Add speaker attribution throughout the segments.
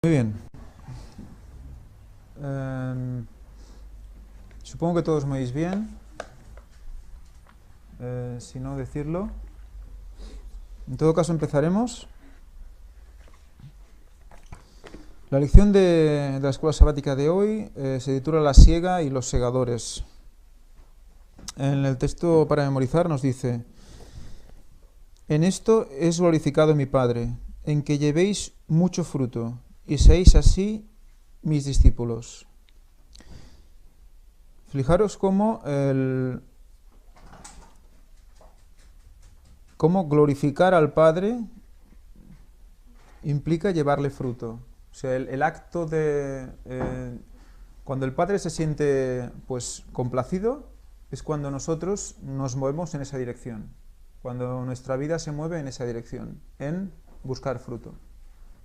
Speaker 1: Muy bien. Supongo que todos me oís bien. Si no, decirlo. En todo caso, empezaremos. La lección de la escuela sabática de hoy se titula La siega y los segadores. En el texto para memorizar nos dice: En esto es glorificado mi Padre, en que llevéis mucho fruto, y seáis así mis discípulos. Fijaros cómo glorificar al Padre implica llevarle fruto. O sea, el acto de... cuando el Padre se siente pues complacido, es cuando nosotros nos movemos en esa dirección. Cuando nuestra vida se mueve en esa dirección, en buscar fruto.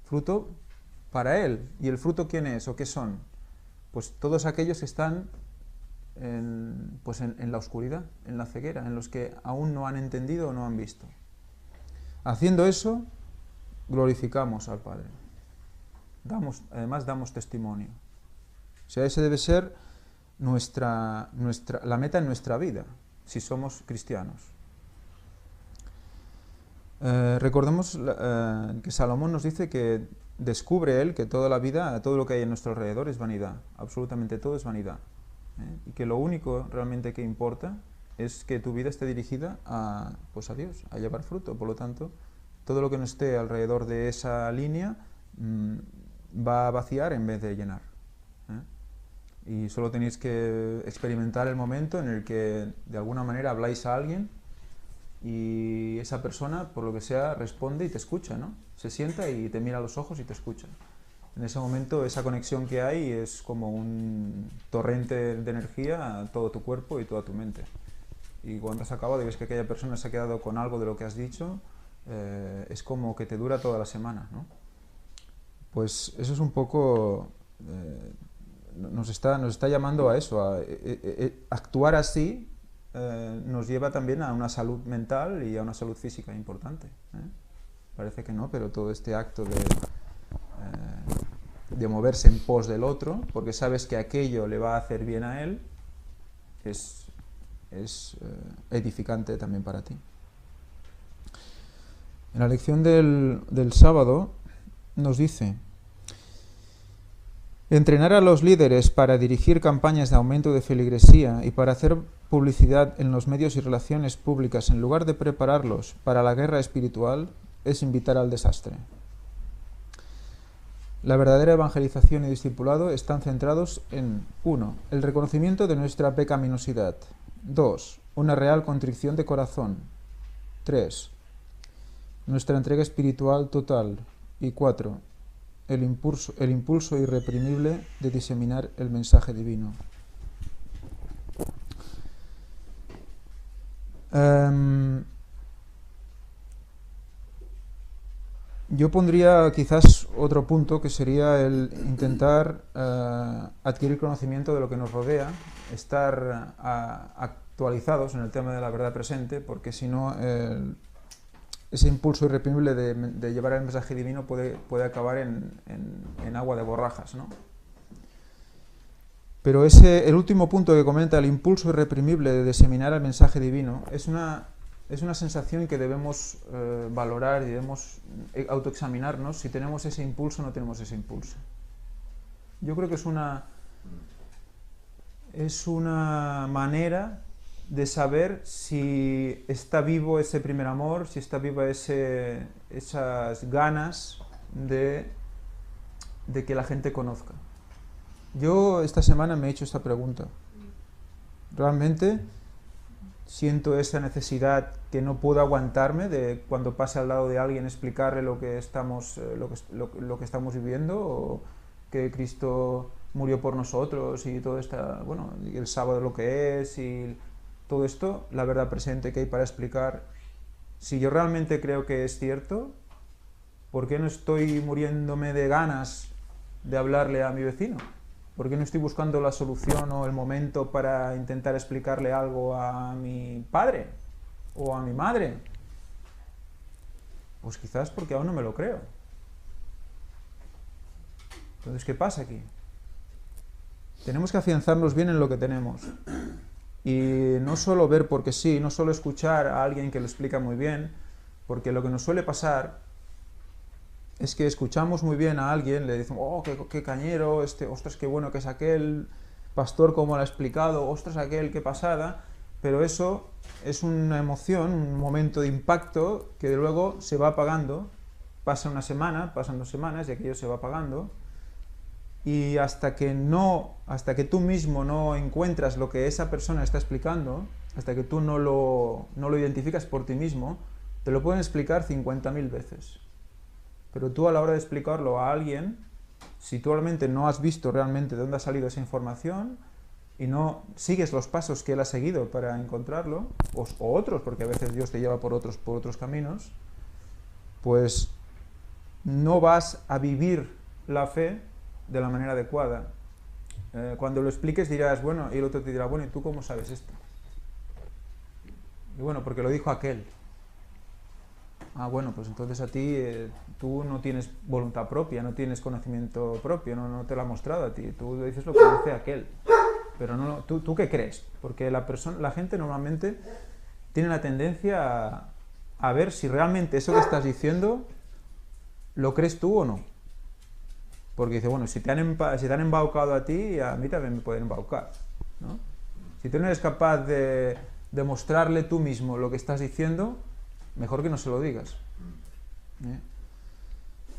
Speaker 1: Fruto para Él. ¿Y el fruto quién es o qué son? Pues todos aquellos que están en la oscuridad, en la ceguera, en los que aún no han entendido o no han visto. Haciendo eso, glorificamos al Padre. Además damos testimonio. O sea, ese debe ser la meta en nuestra vida, si somos cristianos. Recordemos que Salomón nos dice que descubre él que toda la vida, todo lo que hay en nuestro alrededor es vanidad. Absolutamente todo es vanidad. Y que lo único realmente que importa es que tu vida esté dirigida a Dios, a llevar fruto. Por lo tanto, todo lo que no esté alrededor de esa línea va a vaciar en vez de llenar. Y solo tenéis que experimentar el momento en el que de alguna manera habláis a alguien y esa persona, por lo que sea, responde y te escucha, ¿no? Se sienta y te mira a los ojos y te escucha. En ese momento esa conexión que hay es como un torrente de energía a todo tu cuerpo y toda tu mente. Y cuando has acabado y ves que aquella persona se ha quedado con algo de lo que has dicho, es como que te dura toda la semana, ¿no? Pues eso es un poco... nos está llamando a eso, a actuar así nos lleva también a una salud mental y a una salud física importante. Parece que no, pero todo este acto de moverse en pos del otro, porque sabes que aquello le va a hacer bien a él, es edificante también para ti. En la lección del sábado nos dice: entrenar a los líderes para dirigir campañas de aumento de feligresía y para hacer publicidad en los medios y relaciones públicas en lugar de prepararlos para la guerra espiritual es invitar al desastre. La verdadera evangelización y discipulado están centrados en 1. El reconocimiento de nuestra pecaminosidad. 2. Una real contrición de corazón. 3. Nuestra entrega espiritual total. Y 4. El impulso irreprimible de diseminar el mensaje divino. Yo pondría quizás otro punto, que sería el intentar adquirir conocimiento de lo que nos rodea, estar actualizados en el tema de la verdad presente, porque si no ese impulso irreprimible de llevar el mensaje divino puede acabar en agua de borrajas, ¿no? Pero el último punto que comenta, el impulso irreprimible de diseminar el mensaje divino, es una sensación que debemos valorar y debemos autoexaminarnos si tenemos ese impulso o no tenemos ese impulso. Yo creo que es una manera de saber si está vivo ese primer amor, si está viva esas ganas de que la gente conozca. Yo esta semana me he hecho esta pregunta. Realmente siento esa necesidad que no puedo aguantarme de cuando pase al lado de alguien explicarle lo que estamos viviendo, o que Cristo murió por nosotros y todo el sábado lo que es y todo esto, la verdad presente que hay para explicar. Si yo realmente creo que es cierto, ¿por qué no estoy muriéndome de ganas de hablarle a mi vecino? ¿Por qué no estoy buscando la solución o el momento para intentar explicarle algo a mi padre o a mi madre? Pues quizás porque aún no me lo creo. Entonces, ¿qué pasa aquí? Tenemos que afianzarnos bien en lo que tenemos. Y no solo ver porque sí, no solo escuchar a alguien que lo explica muy bien, porque lo que nos suele pasar es que escuchamos muy bien a alguien, le decimos, oh, qué cañero, ostras, qué bueno que es aquel pastor, como lo ha explicado, ostras, aquel, qué pasada, pero eso es una emoción, un momento de impacto que luego se va apagando, pasa una semana, pasan 2 semanas y aquello se va apagando, y hasta que tú mismo no encuentras lo que esa persona está explicando, hasta que tú no lo identificas por ti mismo, te lo pueden explicar 50.000 veces. Pero tú a la hora de explicarlo a alguien, si tú realmente no has visto realmente de dónde ha salido esa información y no sigues los pasos que él ha seguido para encontrarlo, o otros, porque a veces Dios te lleva por otros caminos, pues no vas a vivir la fe de la manera adecuada. Cuando lo expliques dirás, bueno, y el otro te dirá, bueno, ¿y tú cómo sabes esto? Y bueno, porque lo dijo aquel. Ah, bueno, pues entonces a ti, tú no tienes voluntad propia, no tienes conocimiento propio, no te lo ha mostrado a ti, tú dices lo que dice aquel. Pero no, ¿tú qué crees? Porque la gente normalmente tiene la tendencia a ver si realmente eso que estás diciendo lo crees tú o no. Porque dice, bueno, si te han embaucado a ti, a mí también me pueden embaucar, ¿no? Si tú no eres capaz de demostrarle tú mismo lo que estás diciendo, mejor que no se lo digas.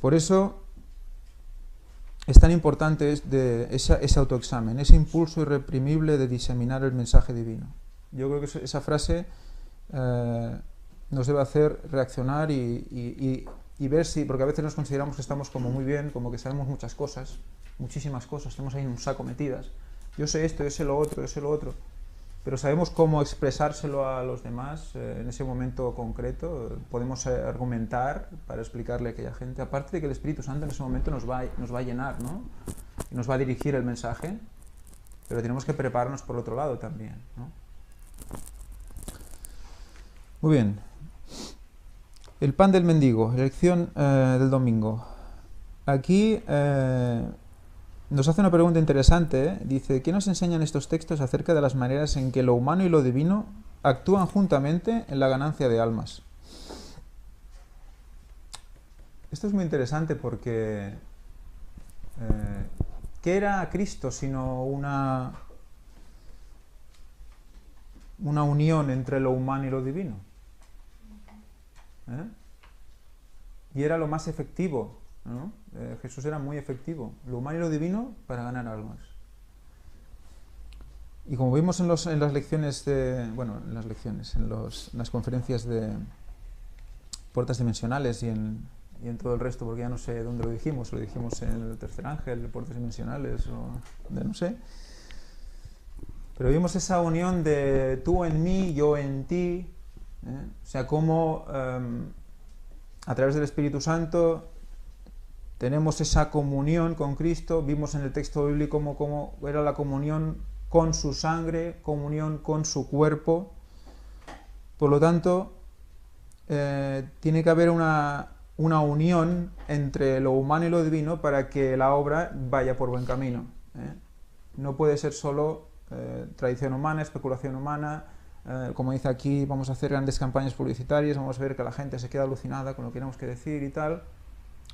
Speaker 1: Por eso es tan importante ese autoexamen, ese impulso irreprimible de diseminar el mensaje divino. Yo creo que esa frase nos debe hacer reaccionar y ver si, porque a veces nos consideramos que estamos como muy bien, como que sabemos muchas cosas, muchísimas cosas, tenemos ahí en un saco metidas. Yo sé esto, yo sé lo otro, yo sé lo otro. Pero sabemos cómo expresárselo a los demás en ese momento concreto. Podemos argumentar para explicarle a aquella gente. Aparte de que el Espíritu Santo en ese momento nos va a llenar, ¿no? Y nos va a dirigir el mensaje, pero tenemos que prepararnos por el otro lado también, ¿no? Muy bien. El pan del mendigo, lección del domingo. Aquí nos hace una pregunta interesante. Dice, ¿qué nos enseñan estos textos acerca de las maneras en que lo humano y lo divino actúan juntamente en la ganancia de almas? Esto es muy interesante porque ¿qué era Cristo sino una unión entre lo humano y lo divino? Y era lo más efectivo, ¿no? Jesús era muy efectivo, lo humano y lo divino para ganar almas. Y como vimos en las lecciones en las conferencias de puertas dimensionales y en todo el resto, porque ya no sé dónde lo dijimos en el tercer ángel, de puertas dimensionales, no sé. Pero vimos esa unión de tú en mí, yo en ti, o sea, cómo a través del Espíritu Santo tenemos esa comunión con Cristo. Vimos en el texto bíblico cómo era la comunión con su sangre, comunión con su cuerpo. Por lo tanto, tiene que haber una unión entre lo humano y lo divino para que la obra vaya por buen camino. No puede ser solo tradición humana, especulación humana. Como dice aquí, vamos a hacer grandes campañas publicitarias, vamos a ver que la gente se queda alucinada con lo que tenemos que decir y tal,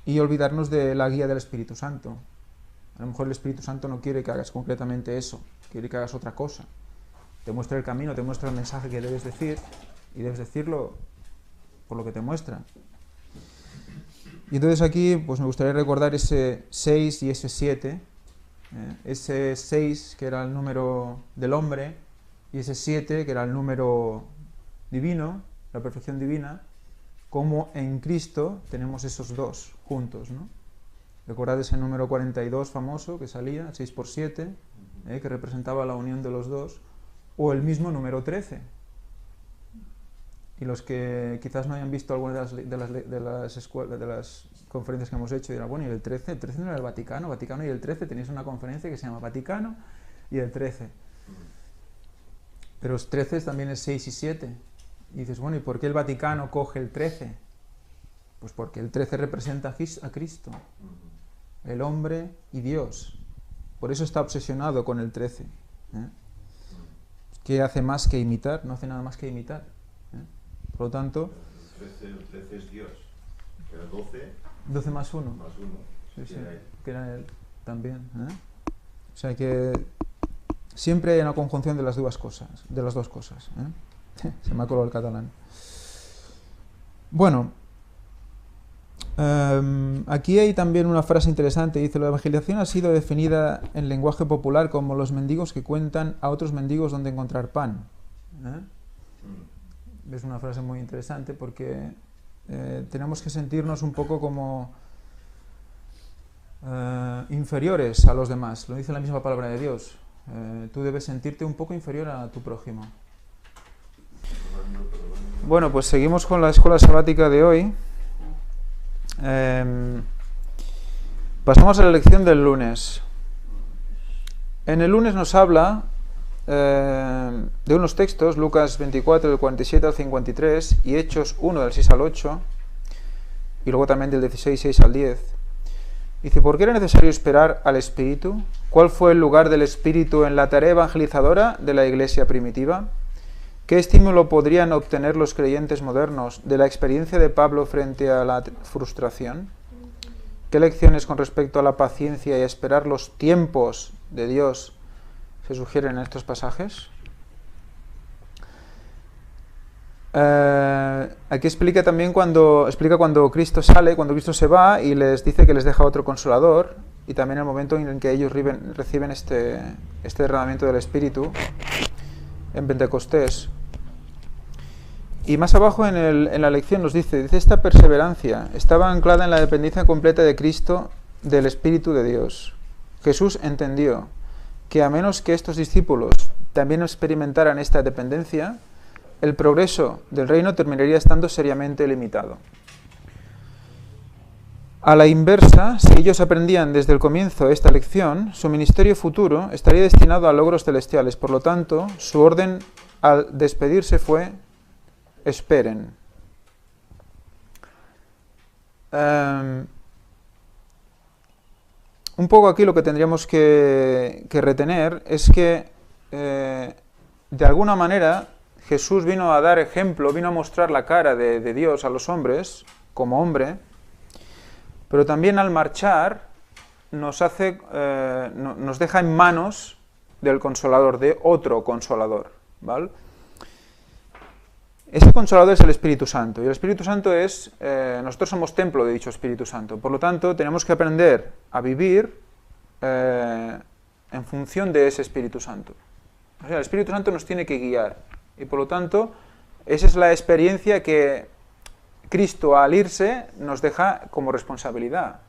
Speaker 1: y olvidarnos de la guía del Espíritu Santo. A lo mejor el Espíritu Santo no quiere que hagas concretamente eso, quiere que hagas otra cosa. Te muestra el camino, te muestra el mensaje que debes decir, y debes decirlo por lo que te muestra. Y entonces aquí pues me gustaría recordar ese 6 y ese 7, ese 6 que era el número del hombre, y ese 7 que era el número divino, la perfección divina, como en Cristo tenemos esos dos juntos, ¿no? Recordad ese número 42 famoso que salía, 6 por 7, que representaba la unión de los dos, o el mismo número 13. Y los que quizás no hayan visto alguna de las conferencias que hemos hecho dirán, bueno, ¿y el 13? El 13 no era el Vaticano, Vaticano y el 13 tenéis una conferencia que se llama Vaticano y el 13. Pero los 13 también es 6 y 7. Y dices, bueno, ¿y por qué el Vaticano coge el 13? Pues porque el 13 representa a Cristo. el hombre y Dios. Por eso está obsesionado con el 13. ¿Qué hace más que imitar? No hace nada más que imitar. Por lo tanto...
Speaker 2: El 13 es Dios. Pero 12...
Speaker 1: 12 más 1.
Speaker 2: Más 1.
Speaker 1: Sí, que era él también. O sea que siempre hay una conjunción de las dos cosas. Se me ha colado el catalán. Bueno, aquí hay también una frase interesante. Dice, la evangelización ha sido definida en lenguaje popular como los mendigos que cuentan a otros mendigos dónde encontrar pan. Es una frase muy interesante porque tenemos que sentirnos un poco como inferiores a los demás. Lo dice la misma palabra de Dios. Tú debes sentirte un poco inferior a tu prójimo. Bueno, pues seguimos con la escuela sabática de hoy. Pasamos a la lección del lunes. En el lunes nos habla de unos textos, Lucas 24, del 47 al 53, y Hechos 1, del 6 al 8, y luego también del 16, 6 al 10. Dice, ¿por qué era necesario esperar al Espíritu? ¿Cuál fue el lugar del Espíritu en la tarea evangelizadora de la Iglesia primitiva? ¿Qué estímulo podrían obtener los creyentes modernos de la experiencia de Pablo frente a la frustración? ¿Qué lecciones con respecto a la paciencia y a esperar los tiempos de Dios se sugieren en estos pasajes? Aquí explica también cuando Cristo sale, cuando Cristo se va y les dice que les deja otro consolador, y también el momento en que ellos reciben este derramamiento del Espíritu en Pentecostés. Y más abajo en la lección nos dice, esta perseverancia estaba anclada en la dependencia completa de Cristo del Espíritu de Dios. Jesús entendió que a menos que estos discípulos también experimentaran esta dependencia, el progreso del reino terminaría estando seriamente limitado. A la inversa, si ellos aprendían desde el comienzo esta lección, su ministerio futuro estaría destinado a logros celestiales. Por lo tanto, su orden al despedirse fue: esperen. Un poco aquí lo que tendríamos que retener es que, de alguna manera, Jesús vino a dar ejemplo, vino a mostrar la cara de Dios a los hombres, como hombre, pero también al marchar nos deja en manos del Consolador, de otro Consolador, ¿vale? Ese Consolador es el Espíritu Santo, y el Espíritu Santo es, nosotros somos templo de dicho Espíritu Santo, por lo tanto tenemos que aprender a vivir en función de ese Espíritu Santo. O sea, el Espíritu Santo nos tiene que guiar, y por lo tanto esa es la experiencia que Cristo al irse nos deja como responsabilidad.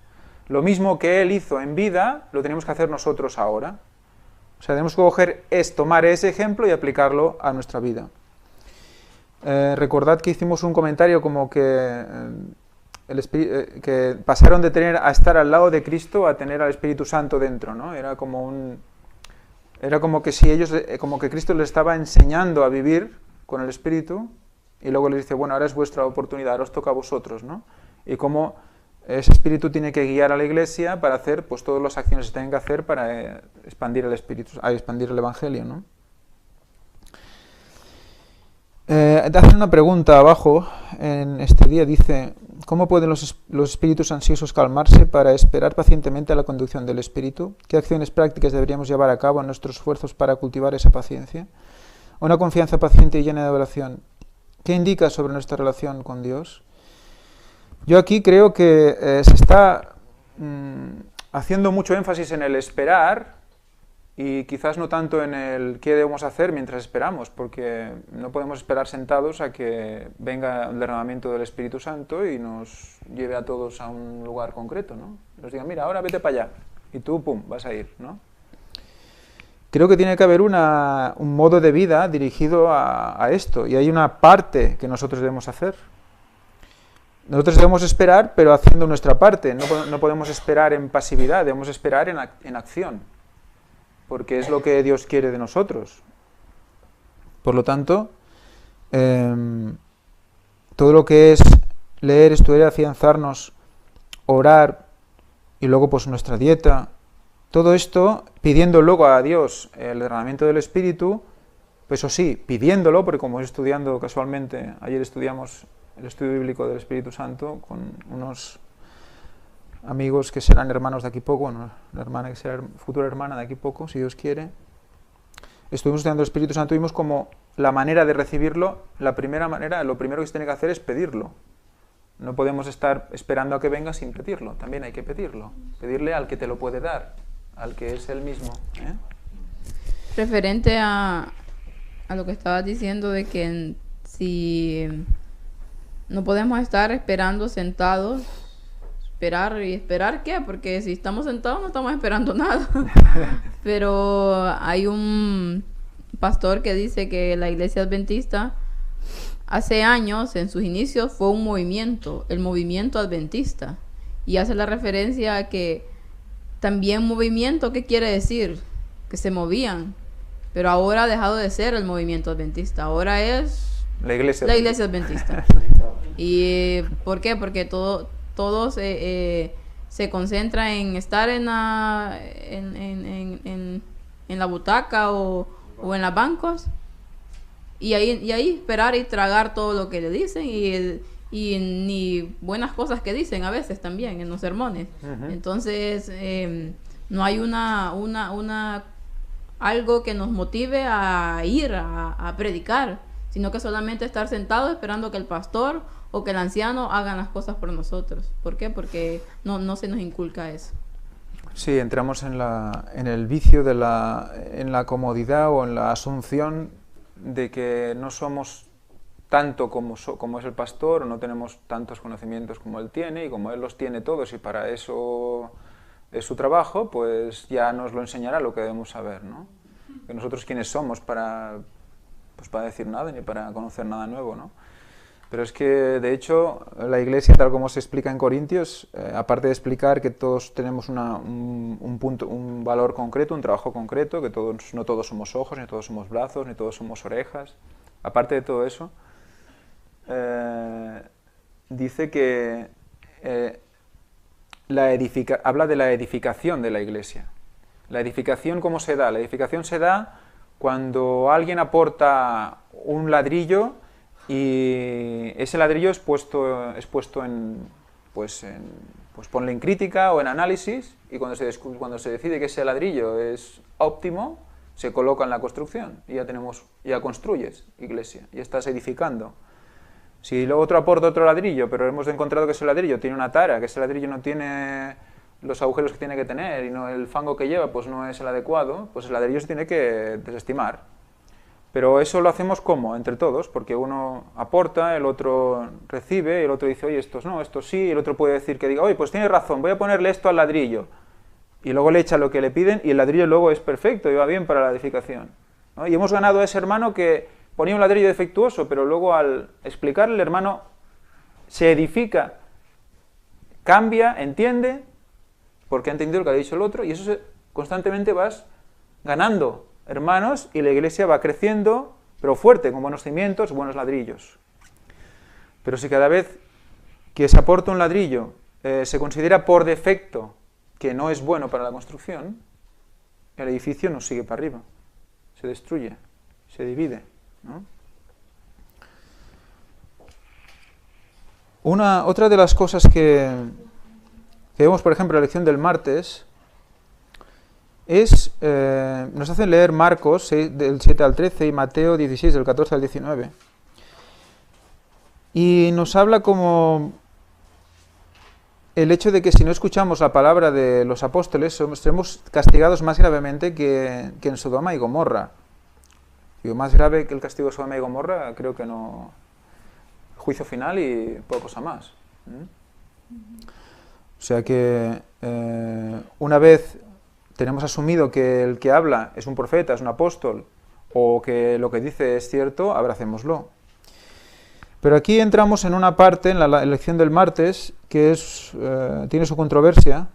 Speaker 1: Lo mismo que Él hizo en vida, lo tenemos que hacer nosotros ahora. O sea, tenemos que tomar ese ejemplo y aplicarlo a nuestra vida. Recordad que hicimos un comentario como que pasaron de estar al lado de Cristo a tener al Espíritu Santo dentro, ¿no? Era como que Cristo les estaba enseñando a vivir con el Espíritu, y luego les dice, bueno, ahora es vuestra oportunidad, ahora os toca a vosotros, ¿no? Y cómo ese Espíritu tiene que guiar a la Iglesia para hacer pues todas las acciones que se tienen que hacer para expandir el Evangelio, ¿no? Te hacen una pregunta abajo en este día, dice, ¿cómo pueden los espíritus ansiosos calmarse para esperar pacientemente a la conducción del Espíritu? ¿Qué acciones prácticas deberíamos llevar a cabo en nuestros esfuerzos para cultivar esa paciencia? Una confianza paciente y llena de oración, ¿qué indica sobre nuestra relación con Dios? Yo aquí creo que se está haciendo mucho énfasis en el esperar, y quizás no tanto en el qué debemos hacer mientras esperamos, porque no podemos esperar sentados a que venga el derramamiento del Espíritu Santo y nos lleve a todos a un lugar concreto, ¿no? Nos diga, mira, ahora vete para allá, y tú, pum, vas a ir, ¿no? Creo que tiene que haber un modo de vida dirigido a esto, y hay una parte que nosotros debemos hacer. Nosotros debemos esperar, pero haciendo nuestra parte. No podemos esperar en pasividad, debemos esperar en acción, porque es lo que Dios quiere de nosotros. Por lo tanto, todo lo que es leer, estudiar, afianzarnos, orar y luego pues nuestra dieta, todo esto pidiendo luego a Dios el derramamiento del Espíritu, pues eso sí, pidiéndolo, porque como estudiando casualmente, ayer estudiamos el estudio bíblico del Espíritu Santo con unos amigos que serán hermanos de aquí poco, bueno, la hermana que será futura hermana de aquí poco, si Dios quiere. Estuvimos estudiando el Espíritu Santo y vimos como la manera de recibirlo, la primera manera, lo primero que se tiene que hacer es pedirlo. No podemos estar esperando a que venga sin pedirlo, también hay que pedirlo. Pedirle al que te lo puede dar, al que es él mismo.
Speaker 3: Referente a lo que estabas diciendo de que si no podemos estar esperando sentados, ¿esperar qué? Porque si estamos sentados no estamos esperando nada. Pero hay un pastor que dice que la iglesia adventista hace años, en sus inicios, fue un movimiento, el movimiento adventista. Y hace la referencia a que también movimiento, ¿qué quiere decir? Que se movían. Pero ahora ha dejado de ser el movimiento adventista. Ahora es la iglesia adventista. ¿Y por qué? Porque todos se concentra en estar en la butaca o en los bancos. Y ahí esperar y tragar todo lo que le dicen y ni buenas cosas que dicen a veces también en los sermones. Uh-huh. Entonces no hay algo que nos motive a ir a predicar, sino que solamente estar sentado esperando que el pastor o que el anciano hagan las cosas por nosotros. ¿Por qué? Porque no se nos inculca eso.
Speaker 1: Sí, entramos en el vicio en la comodidad o en la asunción de que no somos tanto como es el pastor, o no tenemos tantos conocimientos como él tiene, y como él los tiene todos y para eso es su trabajo, pues ya nos lo enseñará lo que debemos saber, ¿no? Que nosotros quiénes somos para decir nada ni para conocer nada nuevo, ¿no? Pero es que, de hecho, la Iglesia, tal como se explica en Corintios, aparte de explicar que todos tenemos un valor concreto, un trabajo concreto, que no todos somos ojos, ni todos somos brazos, ni todos somos orejas, aparte de todo eso, dice que habla de la edificación de la Iglesia. La edificación, ¿cómo se da? La edificación se da cuando alguien aporta un ladrillo y ese ladrillo es puesto ponle en crítica o en análisis, y cuando se decide que ese ladrillo es óptimo, se coloca en la construcción y ya construyes iglesia, ya estás edificando. Si luego otro aporta otro ladrillo, pero hemos encontrado que ese ladrillo tiene una tara, que ese ladrillo no tiene los agujeros que tiene que tener y el fango que lleva pues no es el adecuado, pues el ladrillo se tiene que desestimar. Pero eso lo hacemos ¿cómo? Entre todos, porque uno aporta, el otro recibe, y el otro dice, oye, estos no, estos sí, y el otro puede decir que diga, oye, pues tienes razón, voy a ponerle esto al ladrillo. Y luego le echa lo que le piden, y el ladrillo luego es perfecto y va bien para la edificación, ¿no? Y hemos ganado a ese hermano que ponía un ladrillo defectuoso, pero luego al explicarle, el hermano se edifica, cambia, entiende, porque ha entendido lo que ha dicho el otro, y eso constantemente vas ganando hermanos, y la iglesia va creciendo, pero fuerte, con buenos cimientos, buenos ladrillos. Pero si cada vez que se aporta un ladrillo se considera por defecto que no es bueno para la construcción, el edificio no sigue para arriba, se destruye, se divide, ¿no? Otra de las cosas que vemos, por ejemplo, en la lección del martes, nos hacen leer Marcos 6, del 7 al 13 y Mateo 16 del 14 al 19, y nos habla como el hecho de que si no escuchamos la palabra de los apóstoles seremos castigados más gravemente que en Sodoma y Gomorra. Digo, más grave que el castigo de Sodoma y Gomorra, creo que no, juicio final y poca cosa más. O sea que una vez tenemos asumido que el que habla es un profeta, es un apóstol, o que lo que dice es cierto, abracémoslo. Pero aquí entramos en una parte, en la lección del martes, que tiene su controversia.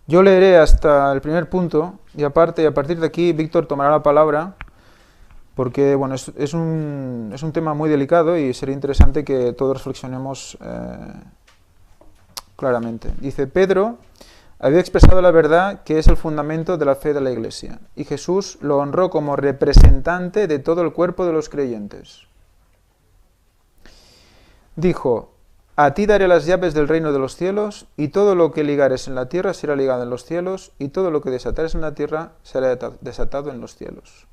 Speaker 1: Yo leeré hasta el primer punto, y a partir de aquí Víctor tomará la palabra, porque bueno, es un tema muy delicado y sería interesante que todos reflexionemos claramente. Dice: Pedro, había expresado la verdad que es el fundamento de la fe de la Iglesia, y Jesús lo honró como representante de todo el cuerpo de los creyentes. Dijo: a ti daré las llaves del reino de los cielos, y todo lo que ligares en la tierra será ligado en los cielos, y todo lo que desatares en la tierra será desatado en los cielos.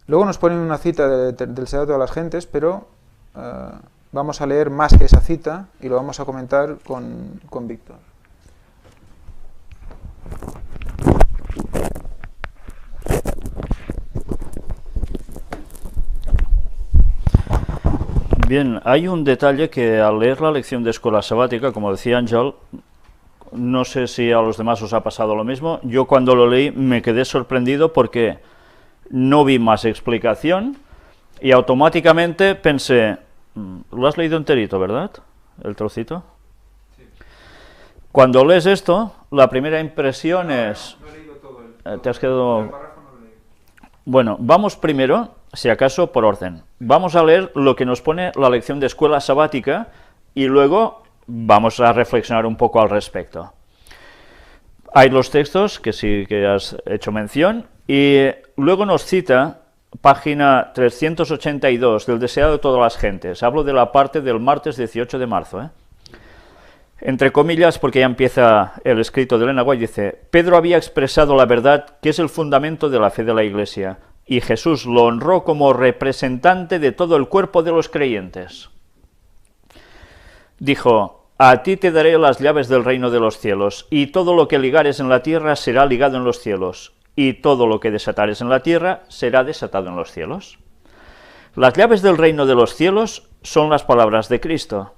Speaker 1: Luego nos ponen una cita del Señor de todas las gentes, pero vamos a leer más que esa cita y lo vamos a comentar con Víctor.
Speaker 4: Bien, hay un detalle que al leer la lección de escuela sabática, como decía Ángel, no sé si a los demás os ha pasado lo mismo, yo cuando lo leí me quedé sorprendido porque no vi más explicación y automáticamente pensé, lo has leído enterito, ¿verdad? El trocito. Sí. Cuando lees esto, la primera impresión es... No he leído todo te has quedado... El párrafo no lo he leído. Bueno, vamos primero, si acaso, por orden. Vamos a leer lo que nos pone la lección de escuela sabática y luego vamos a reflexionar un poco al respecto. Hay los textos que sí que has hecho mención y luego nos cita página 382 del deseado de todas las gentes. Hablo de la parte del martes 18 de marzo. Entre comillas, porque ya empieza el escrito de Elena White, dice: Pedro había expresado la verdad que es el fundamento de la fe de la Iglesia, y Jesús lo honró como representante de todo el cuerpo de los creyentes. Dijo: a ti te daré las llaves del reino de los cielos, y todo lo que ligares en la tierra será ligado en los cielos, y todo lo que desatares en la tierra será desatado en los cielos. Las llaves del reino de los cielos son las palabras de Cristo.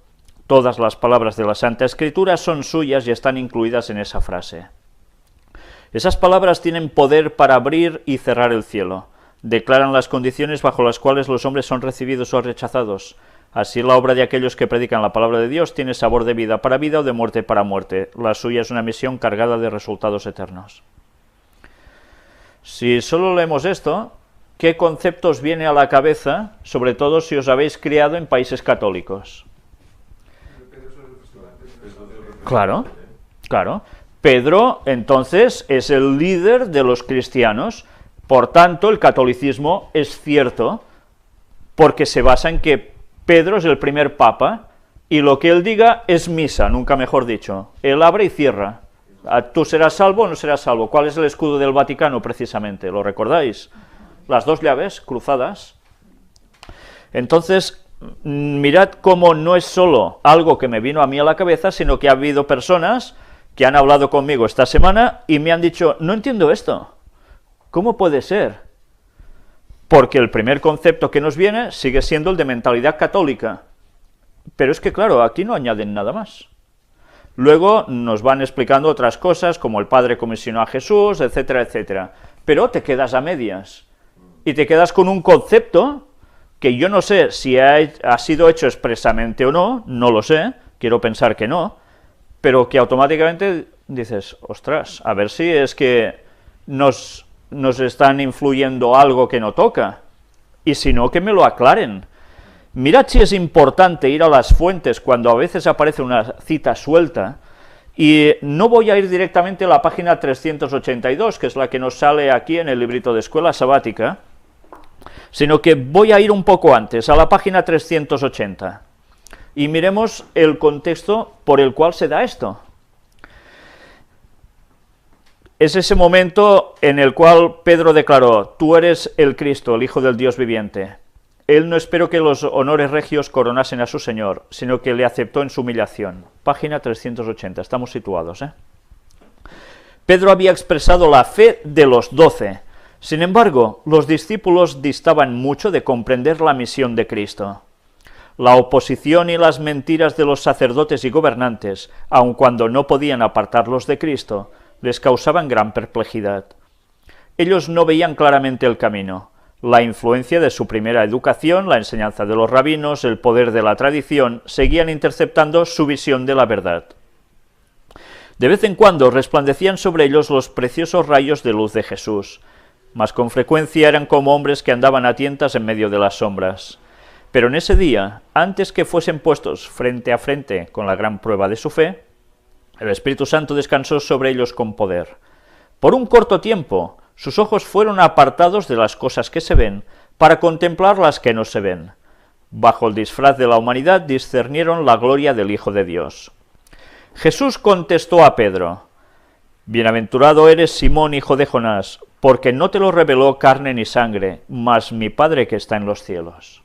Speaker 4: Todas las palabras de la Santa Escritura son suyas y están incluidas en esa frase. Esas palabras tienen poder para abrir y cerrar el cielo. Declaran las condiciones bajo las cuales los hombres son recibidos o rechazados. Así la obra de aquellos que predican la palabra de Dios tiene sabor de vida para vida o de muerte para muerte. La suya es una misión cargada de resultados eternos. Si solo leemos esto, ¿qué conceptos viene a la cabeza, sobre todo si os habéis criado en países católicos? Claro, claro. Pedro, entonces, es el líder de los cristianos. Por tanto, el catolicismo es cierto, porque se basa en que Pedro es el primer papa, y lo que él diga es misa, nunca mejor dicho. Él abre y cierra. ¿Tú serás salvo o no serás salvo? ¿Cuál es el escudo del Vaticano, precisamente? ¿Lo recordáis? Las dos llaves cruzadas. Entonces, mirad cómo no es solo algo que me vino a mí a la cabeza, sino que ha habido personas que han hablado conmigo esta semana y me han dicho: no entiendo esto. ¿Cómo puede ser? Porque el primer concepto que nos viene sigue siendo el de mentalidad católica. Pero es que, claro, aquí no añaden nada más. Luego nos van explicando otras cosas, como el Padre comisionó a Jesús, etcétera, etcétera. Pero te quedas a medias. Y te quedas con un concepto que yo no sé si ha sido hecho expresamente o no, no lo sé, quiero pensar que no, pero que automáticamente dices: ostras, a ver si es que nos están influyendo algo que no toca, y si no, que me lo aclaren. Mirad si es importante ir a las fuentes cuando a veces aparece una cita suelta, y no voy a ir directamente a la página 382, que es la que nos sale aquí en el librito de escuela sabática, sino que voy a ir un poco antes, a la página 380, y miremos el contexto por el cual se da esto. Es ese momento en el cual Pedro declaró: tú eres el Cristo, el Hijo del Dios viviente. Él no esperó que los honores regios coronasen a su Señor, sino que le aceptó en su humillación. Página 380, estamos situados, Pedro había expresado la fe de los 12. Sin embargo, los discípulos distaban mucho de comprender la misión de Cristo. La oposición y las mentiras de los sacerdotes y gobernantes, aun cuando no podían apartarlos de Cristo, les causaban gran perplejidad. Ellos no veían claramente el camino. La influencia de su primera educación, la enseñanza de los rabinos, el poder de la tradición, seguían interceptando su visión de la verdad. De vez en cuando resplandecían sobre ellos los preciosos rayos de luz de Jesús, mas con frecuencia eran como hombres que andaban a tientas en medio de las sombras. Pero en ese día, antes que fuesen puestos frente a frente con la gran prueba de su fe, El Espíritu Santo descansó sobre ellos con poder. Por un corto tiempo, sus ojos fueron apartados de las cosas que se ven para contemplar las que no se ven. Bajo el disfraz de la humanidad discernieron la gloria del Hijo de Dios. Jesús contestó a Pedro: Bienaventurado eres, Simón, hijo de Jonás, porque no te lo reveló carne ni sangre, mas mi Padre que está en los cielos.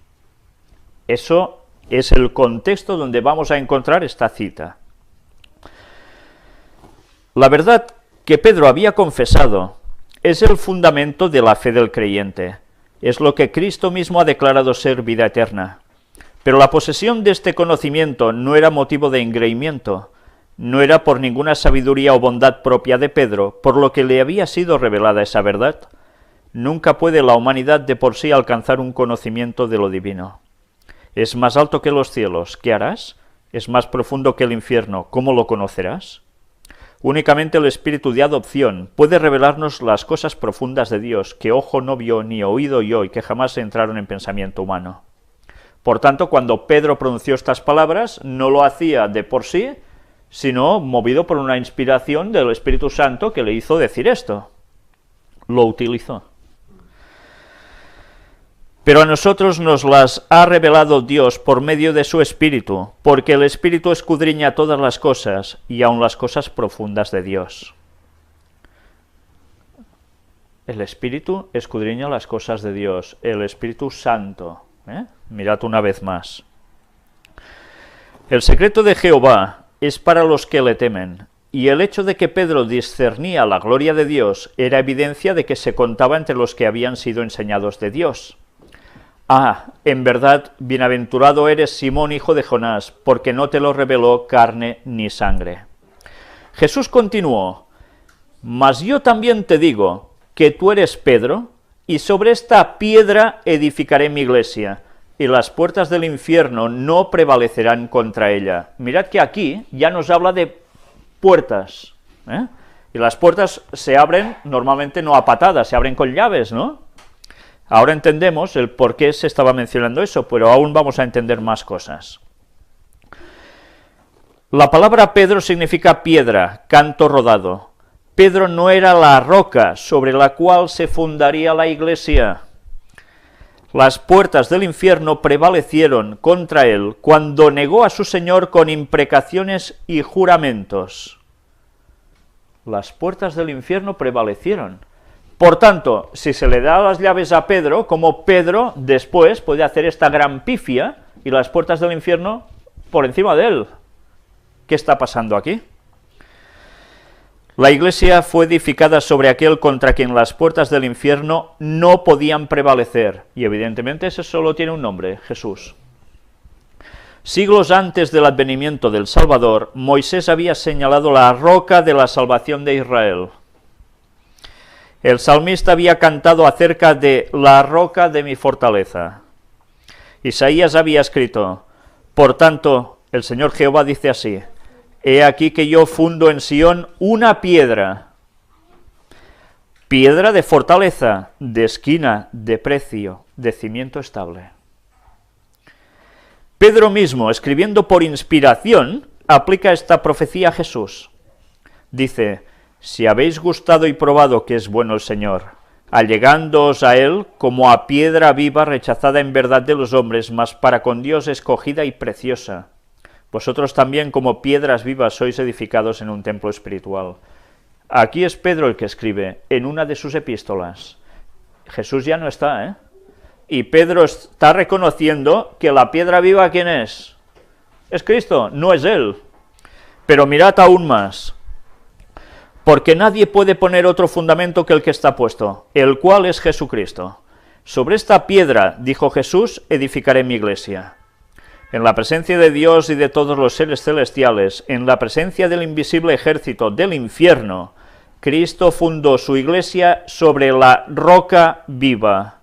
Speaker 4: Eso es el contexto donde vamos a encontrar esta cita. La verdad que Pedro había confesado es el fundamento de la fe del creyente. Es lo que Cristo mismo ha declarado ser vida eterna. Pero la posesión de este conocimiento no era motivo de engreimiento, no era por ninguna sabiduría o bondad propia de Pedro, por lo que le había sido revelada esa verdad. Nunca puede la humanidad de por sí alcanzar un conocimiento de lo divino. Es más alto que los cielos, ¿qué harás? Es más profundo que el infierno, ¿cómo lo conocerás? Únicamente el espíritu de adopción puede revelarnos las cosas profundas de Dios que ojo no vio ni oído oyó y que jamás entraron en pensamiento humano. Por tanto, cuando Pedro pronunció estas palabras, no lo hacía de por sí, sino movido por una inspiración del Espíritu Santo que le hizo decir esto. Lo utilizó. Pero a nosotros nos las ha revelado Dios por medio de su Espíritu, porque el Espíritu escudriña todas las cosas, y aun las cosas profundas de Dios. El Espíritu escudriña las cosas de Dios, el Espíritu Santo. Mirad una vez más. El secreto de Jehová es para los que le temen, y el hecho de que Pedro discernía la gloria de Dios era evidencia de que se contaba entre los que habían sido enseñados de Dios. En verdad, bienaventurado eres, Simón, hijo de Jonás, porque no te lo reveló carne ni sangre. Jesús continuó: Mas yo también te digo que tú eres Pedro, y sobre esta piedra edificaré mi iglesia, y las puertas del infierno no prevalecerán contra ella. Mirad que aquí ya nos habla de puertas, y las puertas se abren normalmente no a patadas, se abren con llaves, ¿no? Ahora entendemos el por qué se estaba mencionando eso, pero aún vamos a entender más cosas. La palabra Pedro significa piedra, canto rodado. Pedro no era la roca sobre la cual se fundaría la iglesia. Las puertas del infierno prevalecieron contra él cuando negó a su Señor con imprecaciones y juramentos. Las puertas del infierno prevalecieron. Por tanto, si se le da las llaves a Pedro, como Pedro después puede hacer esta gran pifia y las puertas del infierno por encima de él. ¿Qué está pasando aquí? La iglesia fue edificada sobre aquel contra quien las puertas del infierno no podían prevalecer, y evidentemente ese solo tiene un nombre: Jesús. Siglos antes del advenimiento del Salvador, Moisés había señalado la roca de la salvación de Israel. El salmista había cantado acerca de la roca de mi fortaleza. Isaías había escrito: Por tanto, el Señor Jehová dice así: He aquí que yo fundo en Sión una piedra, piedra de fortaleza, de esquina, de precio, de cimiento estable. Pedro mismo, escribiendo por inspiración, aplica esta profecía a Jesús. Dice: Si habéis gustado y probado que es bueno el Señor, allegándoos a Él como a piedra viva rechazada en verdad de los hombres, mas para con Dios escogida y preciosa. Vosotros también como piedras vivas sois edificados en un templo espiritual. Aquí es Pedro el que escribe, en una de sus epístolas. Jesús ya no está, Y Pedro está reconociendo que la piedra viva, ¿quién es? Es Cristo, no es Él. Pero mirad aún más. Porque nadie puede poner otro fundamento que el que está puesto, el cual es Jesucristo. Sobre esta piedra, dijo Jesús, edificaré mi iglesia. En la presencia de Dios y de todos los seres celestiales, en la presencia del invisible ejército del infierno, Cristo fundó su iglesia sobre la roca viva.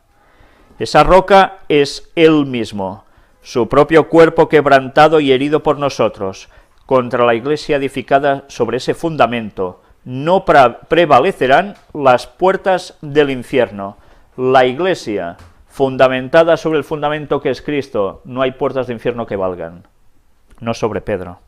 Speaker 4: Esa roca es Él mismo, su propio cuerpo quebrantado y herido por nosotros. Contra la iglesia edificada sobre ese fundamento no prevalecerán las puertas del infierno. La iglesia, fundamentada sobre el fundamento que es Cristo, no hay puertas de infierno que valgan. No sobre Pedro.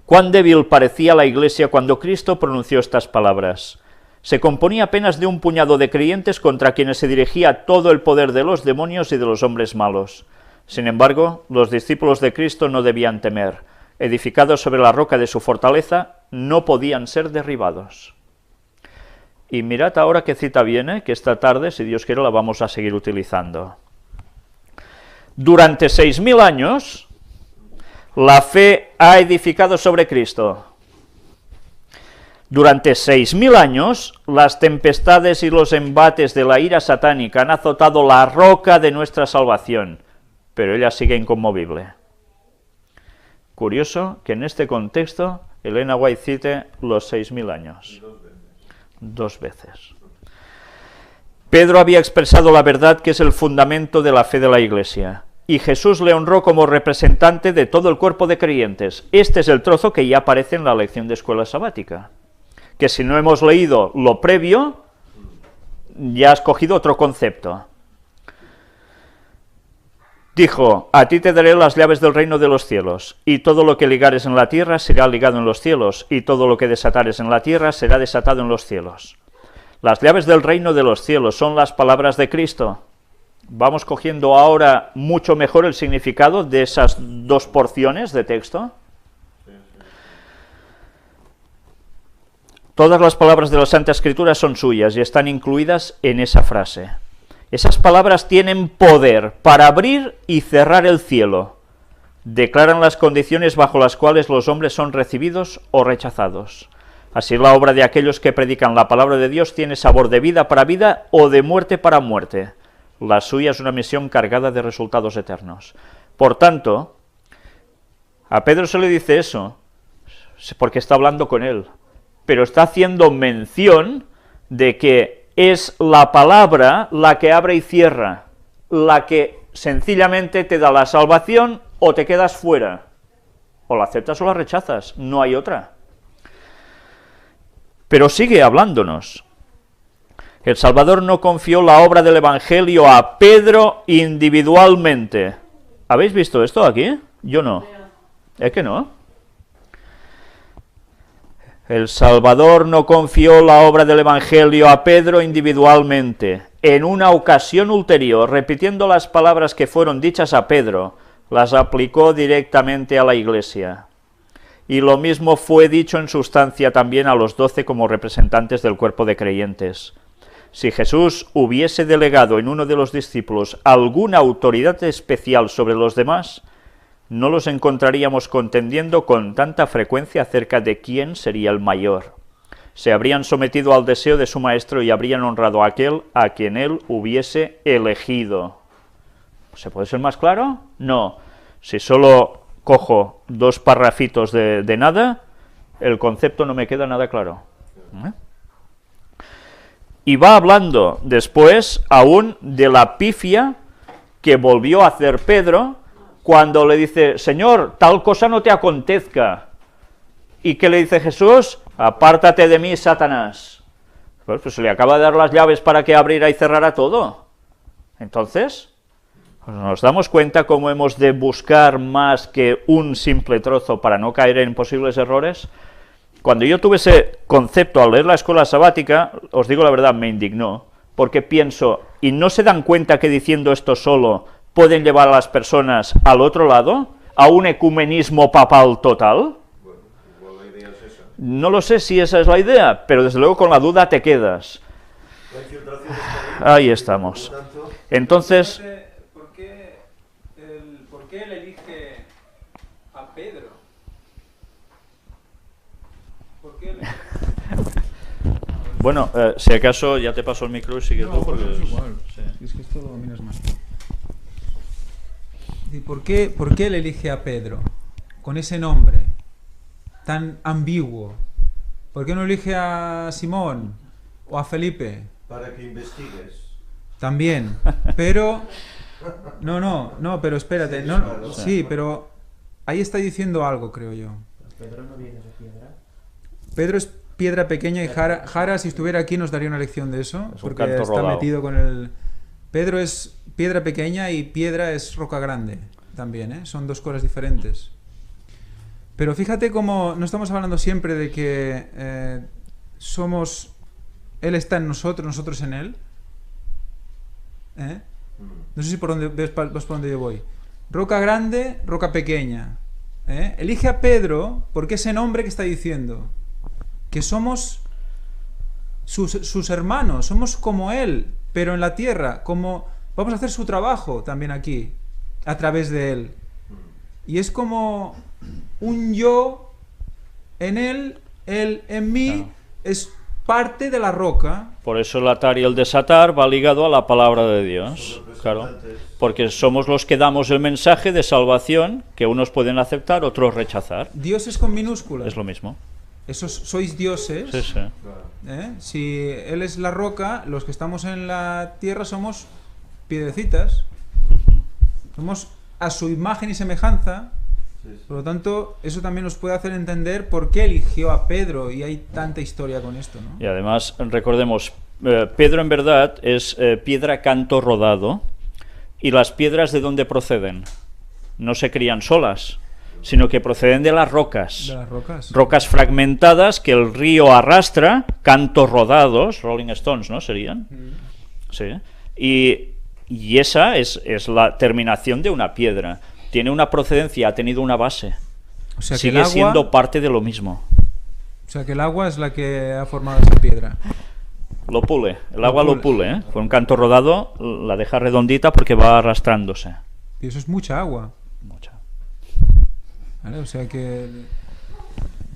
Speaker 4: Cuán débil parecía la Iglesia cuando Cristo pronunció estas palabras. Se componía apenas de un puñado de creyentes contra quienes se dirigía todo el poder de los demonios y de los hombres malos. Sin embargo, los discípulos de Cristo no debían temer. Edificados sobre la roca de su fortaleza, no podían ser derribados. Y mirad ahora qué cita viene, que esta tarde, si Dios quiere, la vamos a seguir utilizando. Durante 6.000 años, la fe ha edificado sobre Cristo. Durante 6.000 años, las tempestades y los embates de la ira satánica han azotado la roca de nuestra salvación, pero ella sigue inconmovible. Curioso que en este contexto Elena White cite los 6.000 años. Dos veces. Pedro había expresado la verdad que es el fundamento de la fe de la Iglesia, y Jesús le honró como representante de todo el cuerpo de creyentes. Este es el trozo que ya aparece en la lección de escuela sabática, que si no hemos leído lo previo, ya has cogido otro concepto. Dijo, a ti te daré las llaves del reino de los cielos, y todo lo que ligares en la tierra será ligado en los cielos, y todo lo que desatares en la tierra será desatado en los cielos. Las llaves del reino de los cielos son las palabras de Cristo. Vamos cogiendo ahora mucho mejor el significado de esas dos porciones de texto. Todas las palabras de la Santa Escritura son suyas y están incluidas en esa frase. Esas palabras tienen poder para abrir y cerrar el cielo. Declaran las condiciones bajo las cuales los hombres son recibidos o rechazados. Así la obra de aquellos que predican la palabra de Dios tiene sabor de vida para vida o de muerte para muerte. La suya es una misión cargada de resultados eternos. Por tanto, a Pedro se le dice eso, porque está hablando con él, pero está haciendo mención de que es la palabra la que abre y cierra, la que sencillamente te da la salvación o te quedas fuera. O la aceptas o la rechazas, no hay otra. Pero sigue hablándonos. El Salvador no confió la obra del Evangelio a Pedro individualmente. ¿Habéis visto esto aquí? Yo no. ¿Es que no? El Salvador no confió la obra del Evangelio a Pedro individualmente. En una ocasión ulterior, repitiendo las palabras que fueron dichas a Pedro, las aplicó directamente a la Iglesia. Y lo mismo fue dicho en sustancia también a los 12 como representantes del cuerpo de creyentes. Si Jesús hubiese delegado en uno de los discípulos alguna autoridad especial sobre los demás, no los encontraríamos contendiendo con tanta frecuencia acerca de quién sería el mayor. Se habrían sometido al deseo de su maestro y habrían honrado a aquel a quien él hubiese elegido. ¿Se puede ser más claro? No. Si solo cojo dos parrafitos de nada, el concepto no me queda nada claro. Y va hablando después aún de la pifia que volvió a hacer Pedro, cuando le dice, Señor, tal cosa no te acontezca. ¿Y qué le dice Jesús? Apártate de mí, Satanás. Pues se le acaba de dar las llaves para que abriera y cerrara todo. Entonces, pues nos damos cuenta cómo hemos de buscar más que un simple trozo para no caer en posibles errores. Cuando yo tuve ese concepto al leer la escuela sabática, os digo la verdad, me indignó, porque pienso, ¿y no se dan cuenta que diciendo esto solo pueden llevar a las personas al otro lado, a un ecumenismo papal total?
Speaker 2: Bueno, igual la idea es esa.
Speaker 4: No lo sé si esa es la idea, pero desde luego con la duda te quedas.
Speaker 2: La infiltración está
Speaker 4: Ahí estamos.
Speaker 2: por tanto,
Speaker 4: Entonces,
Speaker 1: ¿Por qué él elige a Pedro? ¿Por qué él?
Speaker 4: bueno, si acaso ya te paso el micro y sigue tú. Porque
Speaker 1: es igual.
Speaker 4: sí.
Speaker 1: Es que esto lo dominas más. ¿Y por qué él elige a Pedro con ese nombre tan ambiguo? ¿Por qué no elige a Simón o a Felipe?
Speaker 2: para que investigues.
Speaker 1: También, pero no, pero espérate,
Speaker 2: Sí,
Speaker 1: no,
Speaker 2: claro.
Speaker 1: sí, pero ahí está diciendo algo, creo yo.
Speaker 5: Pedro no viene de piedra.
Speaker 1: Pedro es piedra pequeña y Jara, si estuviera aquí, nos daría una lección de eso,
Speaker 4: Es un
Speaker 1: porque
Speaker 4: canto
Speaker 1: está
Speaker 4: rodado.
Speaker 1: metido con el... Pedro es piedra pequeña y piedra es roca grande también, ¿eh? Son dos cosas diferentes. Pero fíjate cómo no estamos hablando siempre de que Él está en nosotros, nosotros en Él. No sé si por dónde ves por dónde yo voy. Roca grande, roca pequeña. Elige a Pedro porque ese nombre que está diciendo, que somos sus hermanos, somos como Él, pero en la tierra, como vamos a hacer su trabajo también aquí, a través de Él. Y es como un yo en Él en mí,
Speaker 4: Claro.
Speaker 1: es parte de la roca.
Speaker 4: Por eso el atar y el desatar va ligado a la palabra de Dios, claro, porque somos los que damos el mensaje de salvación que unos pueden aceptar, otros rechazar.
Speaker 1: Dios es con minúscula.
Speaker 4: Es lo mismo.
Speaker 1: Esos sois dioses.
Speaker 4: Sí, sí.
Speaker 1: Si Él es la roca, los que estamos en la tierra somos piedrecitas. Somos a su imagen y semejanza. Por lo tanto, eso también nos puede hacer entender por qué eligió a Pedro, y hay tanta historia con esto, ¿no?
Speaker 4: Y además, recordemos, Pedro en verdad es piedra canto rodado, y las piedras ¿de dónde proceden? No se crían solas, sino que proceden de las rocas.
Speaker 1: De las rocas.
Speaker 4: Rocas fragmentadas que el río arrastra, cantos rodados, Rolling Stones, ¿no? Serían. Sí. Y esa es la terminación de una piedra. Tiene una procedencia, ha tenido una base.
Speaker 1: O sea, que
Speaker 4: Sigue
Speaker 1: el agua,
Speaker 4: siendo parte de lo mismo.
Speaker 1: o sea que el agua es la que ha formado esa piedra.
Speaker 4: Lo pule, el agua lo pule, ¿eh? Con un canto rodado la deja redondita porque va arrastrándose.
Speaker 1: Y eso es mucha agua.
Speaker 4: Mucha.
Speaker 1: ¿Vale? O sea que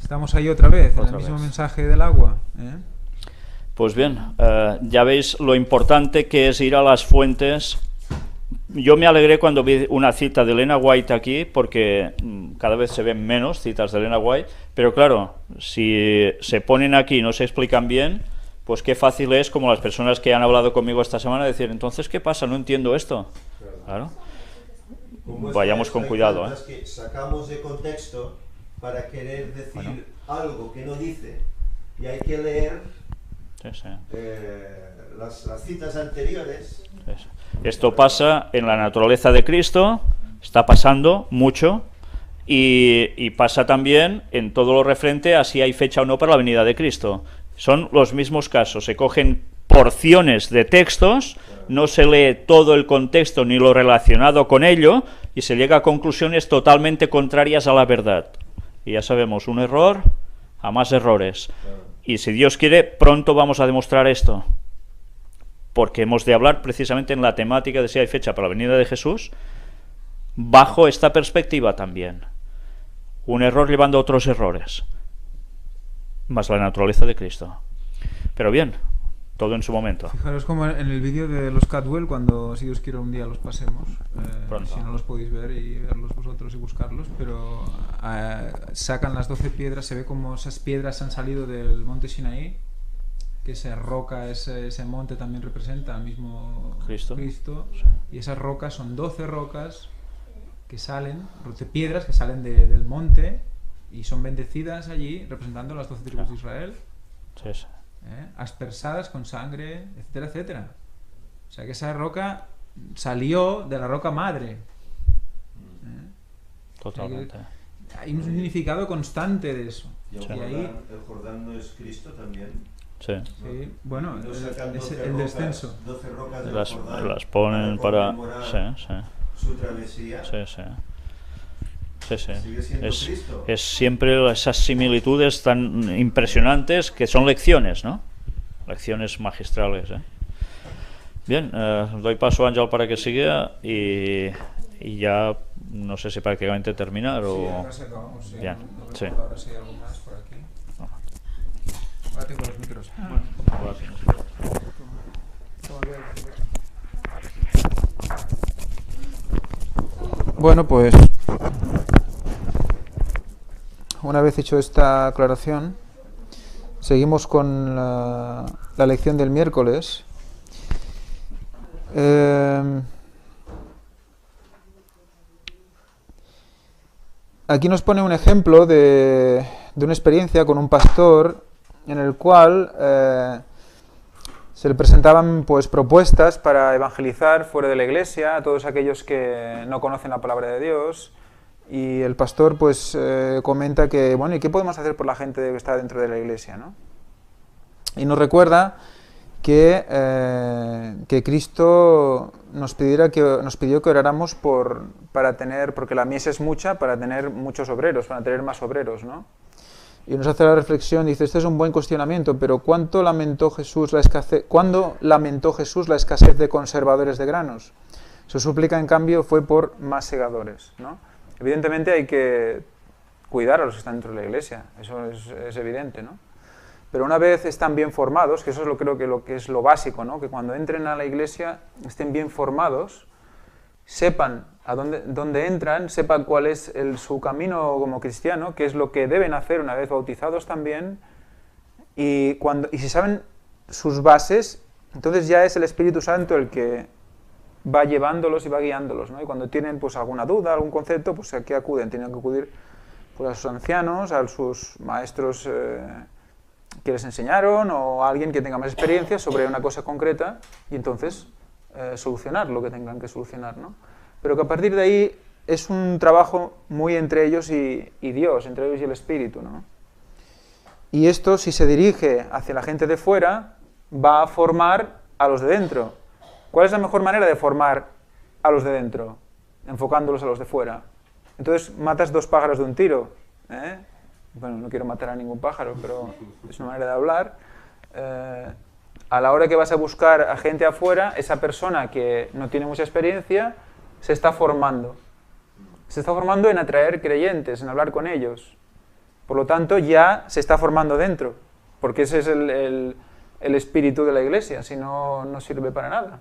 Speaker 1: estamos ahí otra vez, en
Speaker 4: Otra
Speaker 1: el mismo
Speaker 4: vez.
Speaker 1: mensaje del agua.
Speaker 4: Pues bien, ya veis lo importante que es ir a las fuentes. Yo me alegré cuando vi una cita de Elena White aquí, porque cada vez se ven menos citas de Elena White, pero claro, si se ponen aquí y no se explican bien, pues qué fácil es, como las personas que han hablado conmigo esta semana, decir, entonces, ¿qué pasa? No entiendo esto. Claro.
Speaker 2: Como
Speaker 4: Vayamos
Speaker 2: estas
Speaker 4: con
Speaker 2: hay
Speaker 4: cuidado,
Speaker 2: tantas que sacamos de contexto para querer decir
Speaker 4: Bueno.
Speaker 2: algo que no dice, y hay que leer
Speaker 4: Sí, sí.
Speaker 2: las citas anteriores.
Speaker 4: Eso. Esto pasa en la naturaleza de Cristo, está pasando mucho, y pasa también en todo lo referente a si hay fecha o no para la venida de Cristo. Son los mismos casos, se cogen porciones de textos, no se lee todo el contexto ni lo relacionado con ello, y se llega a conclusiones totalmente contrarias a la verdad. Y ya sabemos, un error a más errores. Y si Dios quiere, pronto vamos a demostrar esto. Porque hemos de hablar precisamente en la temática de si hay fecha para la venida de Jesús, bajo esta perspectiva también. Un error llevando a otros errores, más la naturaleza de Cristo. Pero bien, todo en su momento.
Speaker 1: Fijaros como en el vídeo de los Cadwell, cuando si Dios quiere un día los pasemos,
Speaker 4: Pronto.
Speaker 1: si no los podéis ver y verlos vosotros y buscarlos, pero sacan las 12 piedras, se ve como esas piedras han salido del monte Sinaí, que esa roca, ese monte también representa al mismo
Speaker 4: Cristo.
Speaker 1: Sí. Y esas rocas son 12 rocas que salen, 12 piedras que salen del monte y son bendecidas allí, representando las 12 tribus de Israel.
Speaker 4: Sí, sí.
Speaker 1: Aspersadas con sangre, etcétera, etcétera. O sea que esa roca salió de la roca madre.
Speaker 4: Totalmente.
Speaker 1: Hay un significado constante de eso.
Speaker 2: Y el
Speaker 1: Y
Speaker 2: Jordán,
Speaker 1: ahí,
Speaker 2: el Jordán no es Cristo también.
Speaker 4: Sí.
Speaker 1: sí, bueno,
Speaker 2: No sacan 12
Speaker 1: el
Speaker 2: rocas,
Speaker 1: descenso.
Speaker 2: 12 rocas del
Speaker 4: Las
Speaker 2: Jordán
Speaker 4: ponen para...
Speaker 2: conmemorar
Speaker 4: Sí, sí.
Speaker 2: su travesía.
Speaker 4: Sí, sí. Sí, sí.
Speaker 2: Sigue siendo Cristo.
Speaker 4: Es siempre esas similitudes tan impresionantes que son lecciones, ¿no? Lecciones magistrales, ¿eh? Bien, doy paso a Ángel para que siga y ya no sé si prácticamente terminar o... Bien, sí.
Speaker 1: Ahora sí hay algo más por aquí. Ahora tengo los micros. Bueno, pues una vez hecho esta aclaración, seguimos con la lección del miércoles. Aquí nos pone un ejemplo de una experiencia con un pastor en el cual se le presentaban pues propuestas para evangelizar fuera de la iglesia a todos aquellos que no conocen la palabra de Dios, Y el pastor pues comenta que, bueno, ¿y qué podemos hacer por la gente que está dentro de la iglesia, ¿no? Y nos recuerda que Cristo nos pidió que oráramos para tener, porque la mies es mucha, para tener muchos obreros, para tener más obreros, ¿no? Y nos hace la reflexión, dice, este es un buen cuestionamiento, pero ¿cuándo lamentó Jesús la escasez de conservadores de granos? Su súplica, en cambio, fue por más segadores, ¿no? Evidentemente hay que cuidar a los que están dentro de la iglesia, eso es evidente, ¿no? Pero una vez están bien formados, que eso es creo que lo que es lo básico, ¿no? Que cuando entren a la iglesia estén bien formados, sepan a dónde entran, sepan cuál es su camino como cristiano, qué es lo que deben hacer una vez bautizados también, y si saben sus bases, entonces ya es el Espíritu Santo el que va llevándolos y va guiándolos, ¿no? Y cuando tienen pues alguna duda, algún concepto, pues ¿a qué acuden? Tienen que acudir pues, a sus ancianos, a sus maestros que les enseñaron, o a alguien que tenga más experiencia sobre una cosa concreta, y entonces solucionar lo que tengan que solucionar, ¿no? Pero que a partir de ahí es un trabajo muy entre ellos y Dios, entre ellos y el Espíritu, ¿no? Y esto, si se dirige hacia la gente de fuera, va a formar a los de dentro. ¿Cuál es la mejor manera de formar a los de dentro? Enfocándolos a los de fuera. Entonces matas dos pájaros de un tiro, ¿eh? Bueno, no quiero matar a ningún pájaro, pero es una manera de hablar. A la hora que vas a buscar a gente afuera, esa persona que no tiene mucha experiencia se está formando. Se está formando en atraer creyentes, en hablar con ellos. Por lo tanto, ya se está formando dentro, porque ese es el espíritu de la iglesia, si no, no sirve para nada.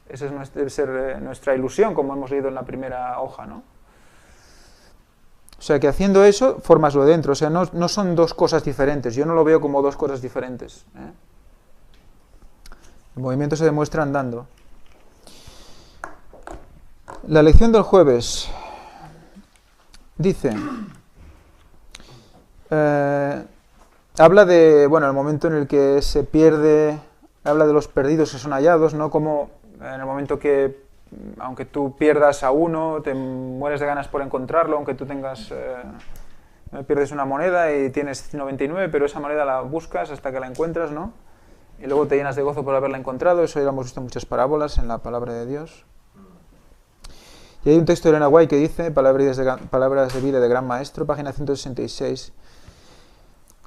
Speaker 1: Esa debe ser nuestra ilusión, como hemos leído en la primera hoja, ¿no? O sea, que haciendo eso, formas lo dentro. O sea, no son dos cosas diferentes. Yo no lo veo como dos cosas diferentes, ¿eh? El movimiento se demuestra andando. La lección del jueves dice, habla de, bueno, el momento en el que se pierde, habla de los perdidos que son hallados, ¿no? Como en el momento que, aunque tú pierdas a uno, te mueres de ganas por encontrarlo, aunque tú pierdes una moneda y tienes 99, pero esa moneda la buscas hasta que la encuentras, ¿no? Y luego te llenas de gozo por haberla encontrado. Eso ya lo hemos visto en muchas parábolas en la palabra de Dios. Y hay un texto de Elena White que dice, Palabras de vida de gran maestro, página 166,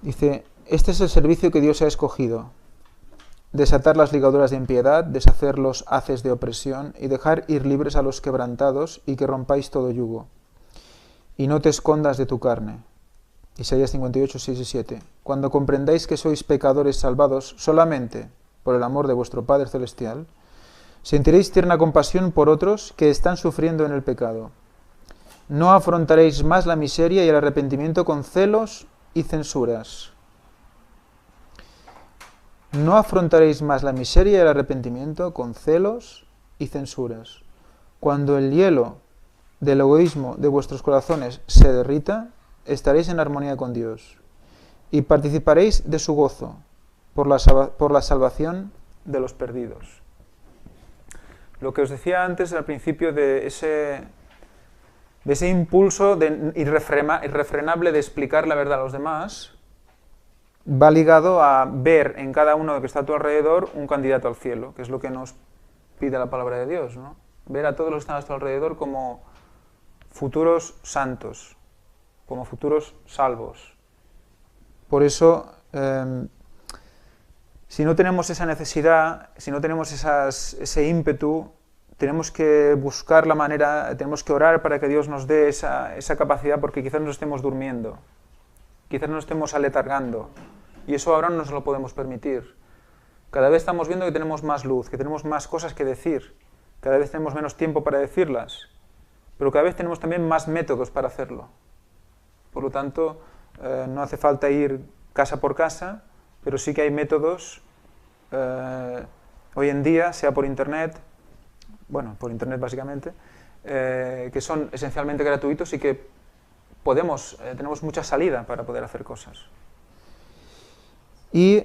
Speaker 1: dice, este es el servicio que Dios ha escogido, desatar las ligaduras de impiedad, deshacer los haces de opresión y dejar ir libres a los quebrantados y que rompáis todo yugo. Y no te escondas de tu carne. Isaías 58, 6 y 7. Cuando comprendáis que sois pecadores salvados solamente por el amor de vuestro Padre Celestial, sentiréis tierna compasión por otros que están sufriendo en el pecado. No afrontaréis más la miseria y el arrepentimiento con celos y censuras. No afrontaréis más la miseria y el arrepentimiento con celos y censuras. Cuando el hielo del egoísmo de vuestros corazones se derrita, estaréis en armonía con Dios y participaréis de su gozo por la salvación de los perdidos. Lo que os decía antes al principio de ese impulso irrefrenable de explicar la verdad a los demás, va ligado a ver en cada uno que está a tu alrededor un candidato al cielo, que es lo que nos pide la palabra de Dios, ¿no? Ver a todos los que están a tu alrededor como futuros santos, como futuros salvos. Por eso, si no tenemos esa necesidad, si no tenemos ese ímpetu, tenemos que buscar la manera, tenemos que orar para que Dios nos dé esa capacidad, porque quizás nos estemos durmiendo, quizás nos estemos aletargando, y eso ahora no nos lo podemos permitir. Cada vez estamos viendo que tenemos más luz, que tenemos más cosas que decir, cada vez tenemos menos tiempo para decirlas, pero cada vez tenemos también más métodos para hacerlo. Por lo tanto, no hace falta ir casa por casa, pero sí que hay métodos hoy en día, sea por internet, bueno, por internet básicamente, que son esencialmente gratuitos y que tenemos mucha salida para poder hacer cosas. Y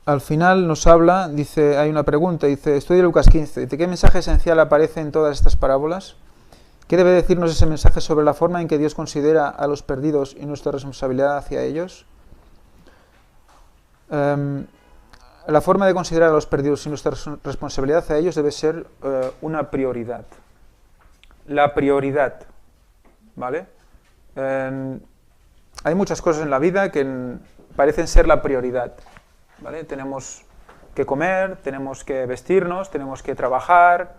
Speaker 1: al final nos habla, dice, hay una pregunta, dice, estudia Lucas 15, dice, ¿qué mensaje esencial aparece en todas estas parábolas? ¿Qué debe decirnos ese mensaje sobre la forma en que Dios considera a los perdidos y nuestra responsabilidad hacia ellos? La forma de considerar a los perdidos y nuestra responsabilidad hacia ellos debe ser una prioridad. La prioridad, ¿vale? Hay muchas cosas en la vida que parecen ser la prioridad, ¿vale? Tenemos que comer, tenemos que vestirnos, tenemos que trabajar,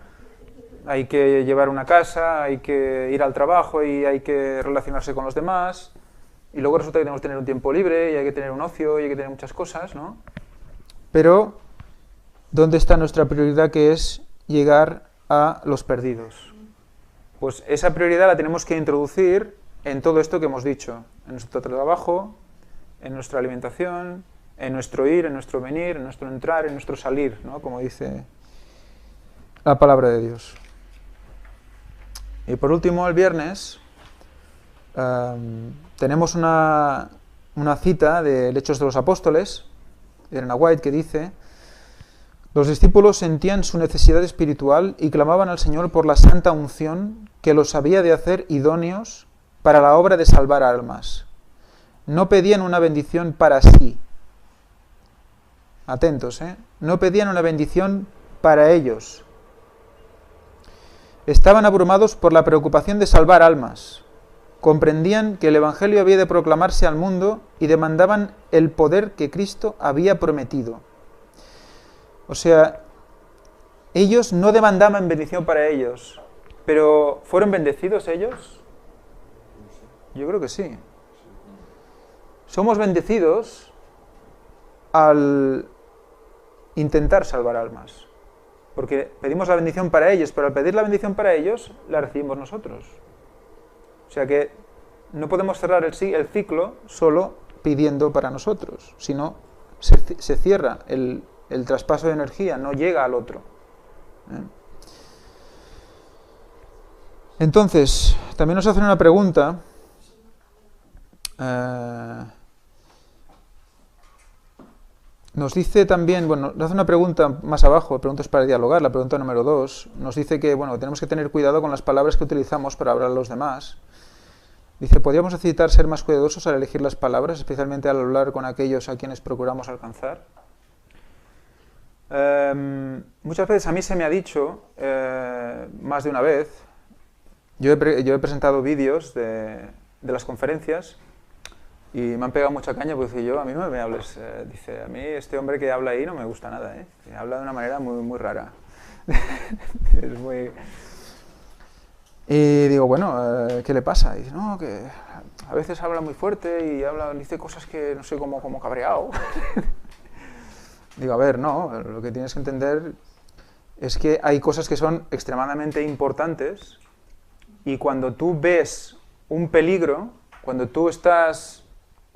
Speaker 1: hay que llevar una casa, hay que ir al trabajo y hay que relacionarse con los demás, y luego resulta que tenemos que tener un tiempo libre y hay que tener un ocio y hay que tener muchas cosas, ¿no? Pero, ¿dónde está nuestra prioridad, que es llegar a los perdidos? Pues esa prioridad la tenemos que introducir en todo esto que hemos dicho, en nuestro trabajo, en nuestra alimentación, en nuestro ir, en nuestro venir, en nuestro entrar, en nuestro salir, ¿no? Como dice la palabra de Dios. Y por último, el viernes, tenemos una cita del Hechos de los Apóstoles, de Ellen White, que dice: los discípulos sentían su necesidad espiritual y clamaban al Señor por la santa unción que los había de hacer idóneos para la obra de salvar almas. No pedían una bendición para sí. Atentos, no pedían una bendición para ellos. Estaban abrumados por la preocupación de salvar almas. Comprendían que el Evangelio había de proclamarse al mundo y demandaban el poder que Cristo había prometido. O sea, ellos no demandaban bendición para ellos, pero ¿fueron bendecidos ellos? Yo creo que sí. Somos bendecidos al intentar salvar almas, porque pedimos la bendición para ellos, pero al pedir la bendición para ellos, la recibimos nosotros. O sea que no podemos cerrar el ciclo solo pidiendo para nosotros, sino se cierra el traspaso de energía, no llega al otro. Entonces, también nos hacen una pregunta. Nos dice también, bueno, nos hace una pregunta más abajo, preguntas para dialogar, la pregunta número 2, nos dice que, bueno, tenemos que tener cuidado con las palabras que utilizamos para hablar a los demás. Dice, ¿podríamos necesitar ser más cuidadosos al elegir las palabras, especialmente al hablar con aquellos a quienes procuramos alcanzar? Muchas veces a mí se me ha dicho, más de una vez, yo he presentado vídeos de las conferencias y me han pegado mucha caña porque a mí no me hables, dice, a mí este hombre que habla ahí no me gusta nada, habla de una manera muy, muy rara. Es muy... Y digo, bueno, ¿qué le pasa? Y dice, no, que a veces habla muy fuerte y dice cosas que no sé, como cabreado. Digo, a ver, no, lo que tienes que entender es que hay cosas que son extremadamente importantes y cuando tú ves un peligro, cuando tú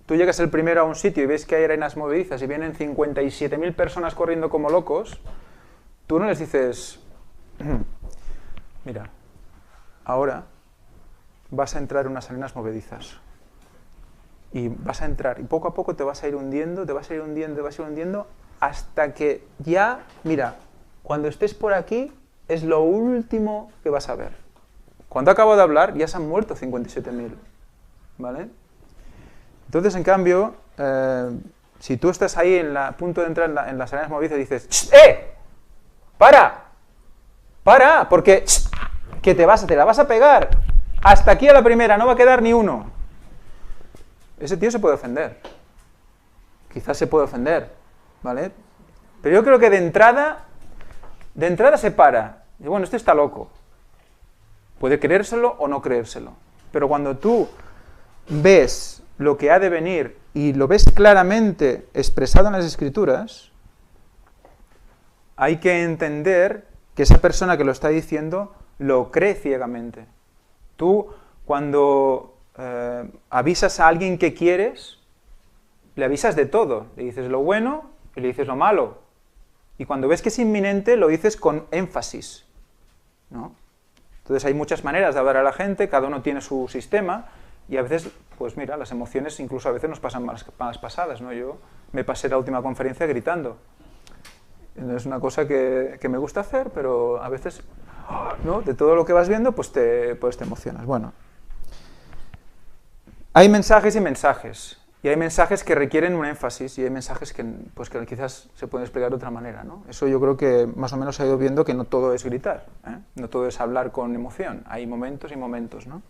Speaker 1: llegas el primero a un sitio y ves que hay arenas movedizas y vienen 57.000 personas corriendo como locos, tú no les dices, mira, ahora vas a entrar en unas arenas movedizas y vas a entrar y poco a poco te vas a ir hundiendo, hasta que ya, mira, cuando estés por aquí es lo último que vas a ver. Cuando acabo de hablar ya se han muerto 57.000, ¿vale? Entonces, en cambio, si tú estás ahí a punto de entrar en las arenas movedizas y dices, ¡para! Porque que te la vas a pegar. Hasta aquí a la primera, no va a quedar ni uno. Ese tío se puede ofender. Quizás se puede ofender, ¿vale? Pero yo creo que de entrada se para. Y bueno, este está loco. Puede creérselo o no creérselo. Pero cuando tú ves lo que ha de venir y lo ves claramente expresado en las Escrituras, hay que entender que esa persona que lo está diciendo lo cree ciegamente. Tú, cuando avisas a alguien que quieres, le avisas de todo. Le dices lo bueno y le dices lo malo. Y cuando ves que es inminente, lo dices con énfasis, ¿no? Entonces hay muchas maneras de hablar a la gente, cada uno tiene su sistema, y a veces, pues mira, las emociones incluso a veces nos pasan más pasadas, ¿no? Yo me pasé la última conferencia gritando. Es una cosa que me gusta hacer, pero a veces ¿no? De todo lo que vas viendo, pues te emocionas. Bueno, hay mensajes y mensajes. Y hay mensajes que requieren un énfasis y hay mensajes que, pues, que quizás se pueden explicar de otra manera, ¿no? Eso yo creo que más o menos se ha ido viendo que no todo es gritar, ¿eh? No todo es hablar con emoción. Hay momentos y momentos, ¿no?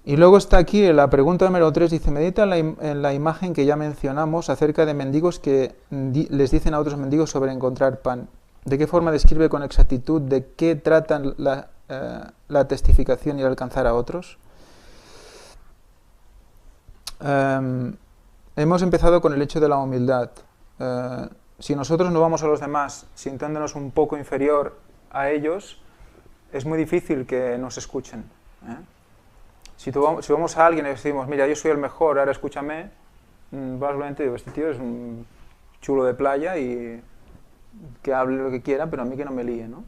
Speaker 1: Y luego está aquí la pregunta número 3, dice, medita en la imagen que ya mencionamos acerca de mendigos que les dicen a otros mendigos sobre encontrar pan. ¿De qué forma describe con exactitud de qué tratan la testificación y el alcanzar a otros? Hemos empezado con el hecho de la humildad. Si nosotros no vamos a los demás sintiéndonos un poco inferior a ellos, es muy difícil que nos escuchen, ¿eh? Si vamos a alguien y decimos, mira, yo soy el mejor, ahora escúchame, básicamente digo, este tío es un chulo de playa y que hable lo que quiera, pero a mí que no me líe, ¿no?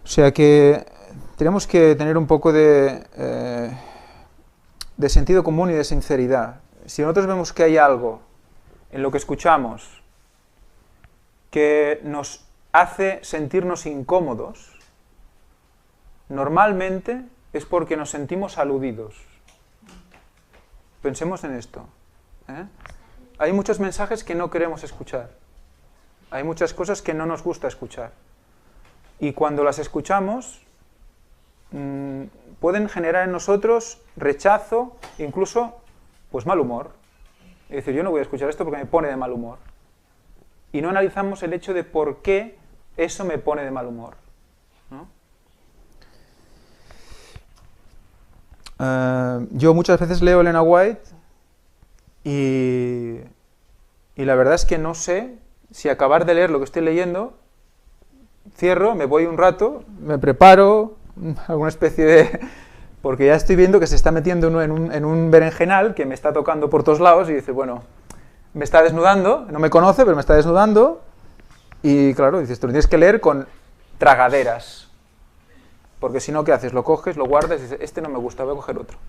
Speaker 1: O sea que tenemos que tener un poco de sentido común y de sinceridad. Si nosotros vemos que hay algo en lo que escuchamos que nos hace sentirnos incómodos, normalmente es porque nos sentimos aludidos. Pensemos en esto, ¿eh? Hay muchos mensajes que no queremos escuchar. Hay muchas cosas que no nos gusta escuchar. Y cuando las escuchamos, pueden generar en nosotros rechazo, incluso pues mal humor. Es decir, yo no voy a escuchar esto porque me pone de mal humor. Y no analizamos el hecho de por qué eso me pone de mal humor, ¿no? Yo muchas veces leo Elena White y la verdad es que no sé si acabar de leer lo que estoy leyendo, cierro, me voy un rato, me preparo, alguna especie de... porque ya estoy viendo que se está metiendo uno en un berenjenal que me está tocando por todos lados y dice, bueno, me está desnudando, no me conoce, pero me está desnudando y claro, dices, tú lo tienes que leer con tragaderas. Porque si no, ¿qué haces? Lo coges, lo guardas y dices, este no me gusta, voy a coger otro.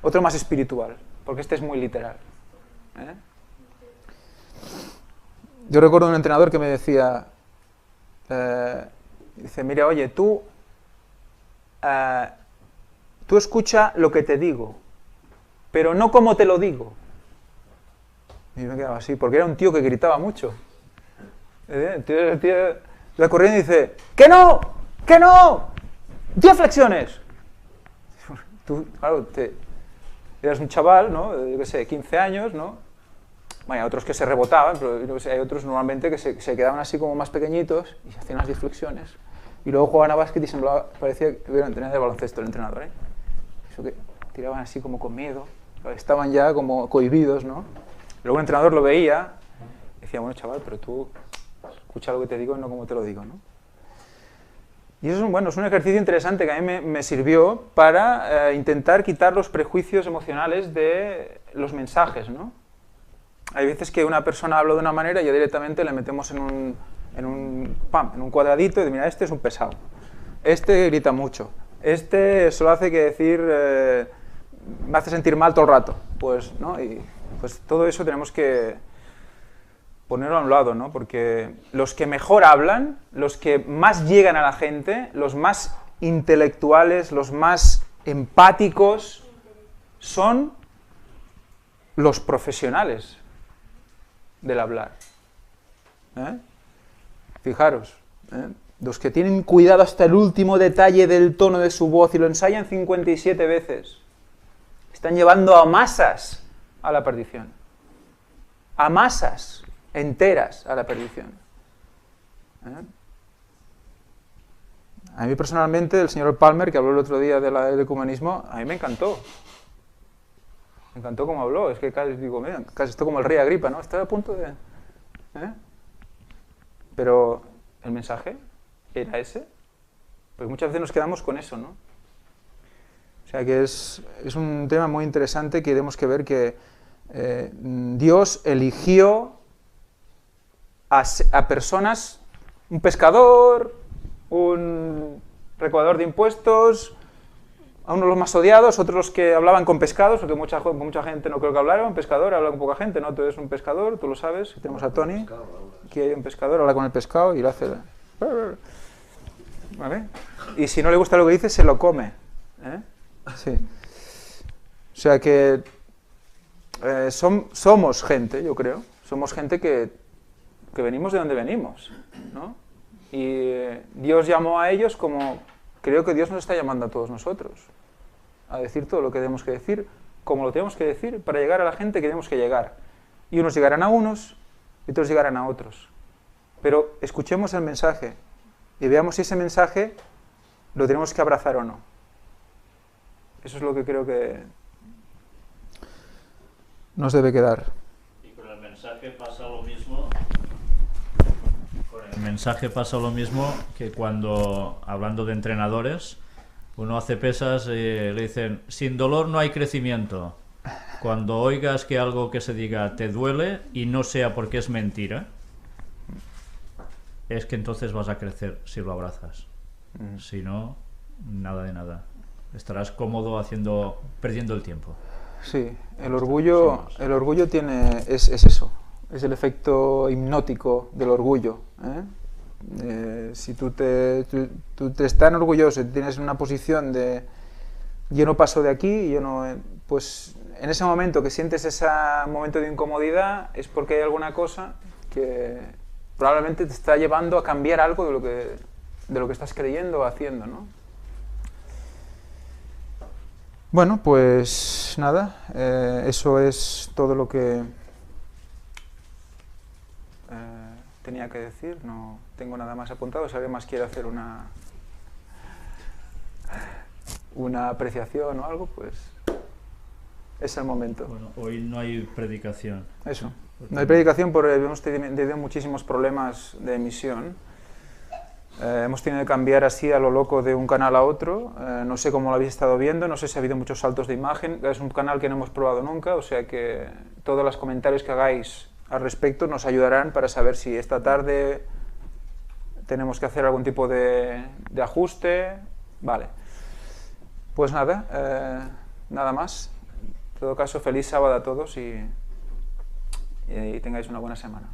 Speaker 1: Otro más espiritual, porque este es muy literal, ¿eh? Yo recuerdo un entrenador que me decía, dice, mira, oye, tú escucha lo que te digo, pero no como te lo digo. Y me quedaba así, porque era un tío que gritaba mucho. El tío iba corriendo y dice, ¡que no! ¡Que no! 10 flexiones. Tú, claro, eras un chaval, ¿no? Yo qué sé, 15 años, ¿no? Bueno, hay otros que se rebotaban, pero yo qué sé, hay otros normalmente que se quedaban así como más pequeñitos y se hacían las 10 flexiones. Y luego jugaban a básquet y parecía que hubieran tenido de baloncesto el entrenador, ¿eh? Eso que tiraban así como con miedo, estaban ya como cohibidos, ¿no? Luego el entrenador lo veía y decía, bueno, chaval, pero tú escucha lo que te digo y no como te lo digo, ¿no? Y eso es un ejercicio interesante que a mí me sirvió para intentar quitar los prejuicios emocionales de los mensajes, ¿no? Hay veces que una persona habla de una manera y ya directamente le metemos en un cuadradito y de, mira, este es un pesado, este grita mucho, este solo hace que decir, me hace sentir mal todo el rato, pues, ¿no? Y pues todo eso tenemos que ponerlo a un lado, ¿no? Porque los que mejor hablan, los que más llegan a la gente, los más intelectuales, los más empáticos, son los profesionales del hablar, ¿eh? Fijaros, ¿eh? Los que tienen cuidado hasta el último detalle del tono de su voz y lo ensayan 57 veces, están llevando a masas a la perdición, a masas enteras a la perdición, ¿eh? A mí personalmente, el señor Palmer, que habló el otro día del ecumenismo, a mí me encantó. Me encantó cómo habló. Es que casi digo, mira, casi estoy como el rey Agripa, ¿no? Estaba a punto de... ¿eh? Pero el mensaje era ese. Pues muchas veces nos quedamos con eso, ¿no? O sea que es un tema muy interesante que tenemos que ver que Dios eligió a personas, un pescador, un recaudador de impuestos,
Speaker 6: a unos los más odiados, otros los que hablaban con pescados, porque mucha gente no creo que hablara, un pescador habla con poca gente, ¿no? Tú eres un pescador, tú lo sabes, tenemos a Tony, aquí hay un pescador, habla con el pescado y lo hace... ¿Vale? Y si no le gusta lo que dice, se lo come. ¿Eh? Sí. O sea que somos gente, yo creo, somos gente que venimos de donde venimos, ¿no? Y Dios llamó a ellos como creo que Dios nos está llamando a todos nosotros, a decir todo lo que tenemos que decir, como lo tenemos que decir, para llegar a la gente que tenemos que llegar. Y unos llegarán a unos y otros llegarán a otros. Pero escuchemos el mensaje y veamos si ese mensaje lo tenemos que abrazar o no. Eso es lo que creo que nos debe quedar.
Speaker 4: Y con el mensaje pasa lo mismo. El mensaje pasa lo mismo que cuando, hablando de entrenadores, uno hace pesas y le dicen, sin dolor no hay crecimiento. Cuando oigas que algo que se diga te duele y no sea porque es mentira, es que entonces vas a crecer si lo abrazas. Si no, nada de nada. Estarás cómodo perdiendo el tiempo.
Speaker 6: Sí, el orgullo es eso. Es el efecto hipnótico del orgullo. Si tú te estás orgulloso y tienes una posición de yo no paso de aquí, pues en ese momento que sientes ese momento de incomodidad es porque hay alguna cosa que probablemente te está llevando a cambiar algo de lo que estás creyendo o haciendo, ¿no? Bueno, pues nada, eso es todo lo que tenía que decir, no tengo nada más apuntado. Si alguien más quiere hacer una apreciación o algo, pues es el momento.
Speaker 4: Bueno, hoy no hay predicación.
Speaker 6: Eso, no hay predicación porque hemos tenido muchísimos problemas de emisión. Hemos tenido que cambiar así a lo loco de un canal a otro. No sé cómo lo habéis estado viendo, no sé si ha habido muchos saltos de imagen. Es un canal que no hemos probado nunca, o sea que todos los comentarios que hagáis al respecto nos ayudarán para saber si esta tarde tenemos que hacer algún tipo de ajuste. Vale. Pues nada, nada más. En todo caso, feliz sábado a todos y tengáis una buena semana.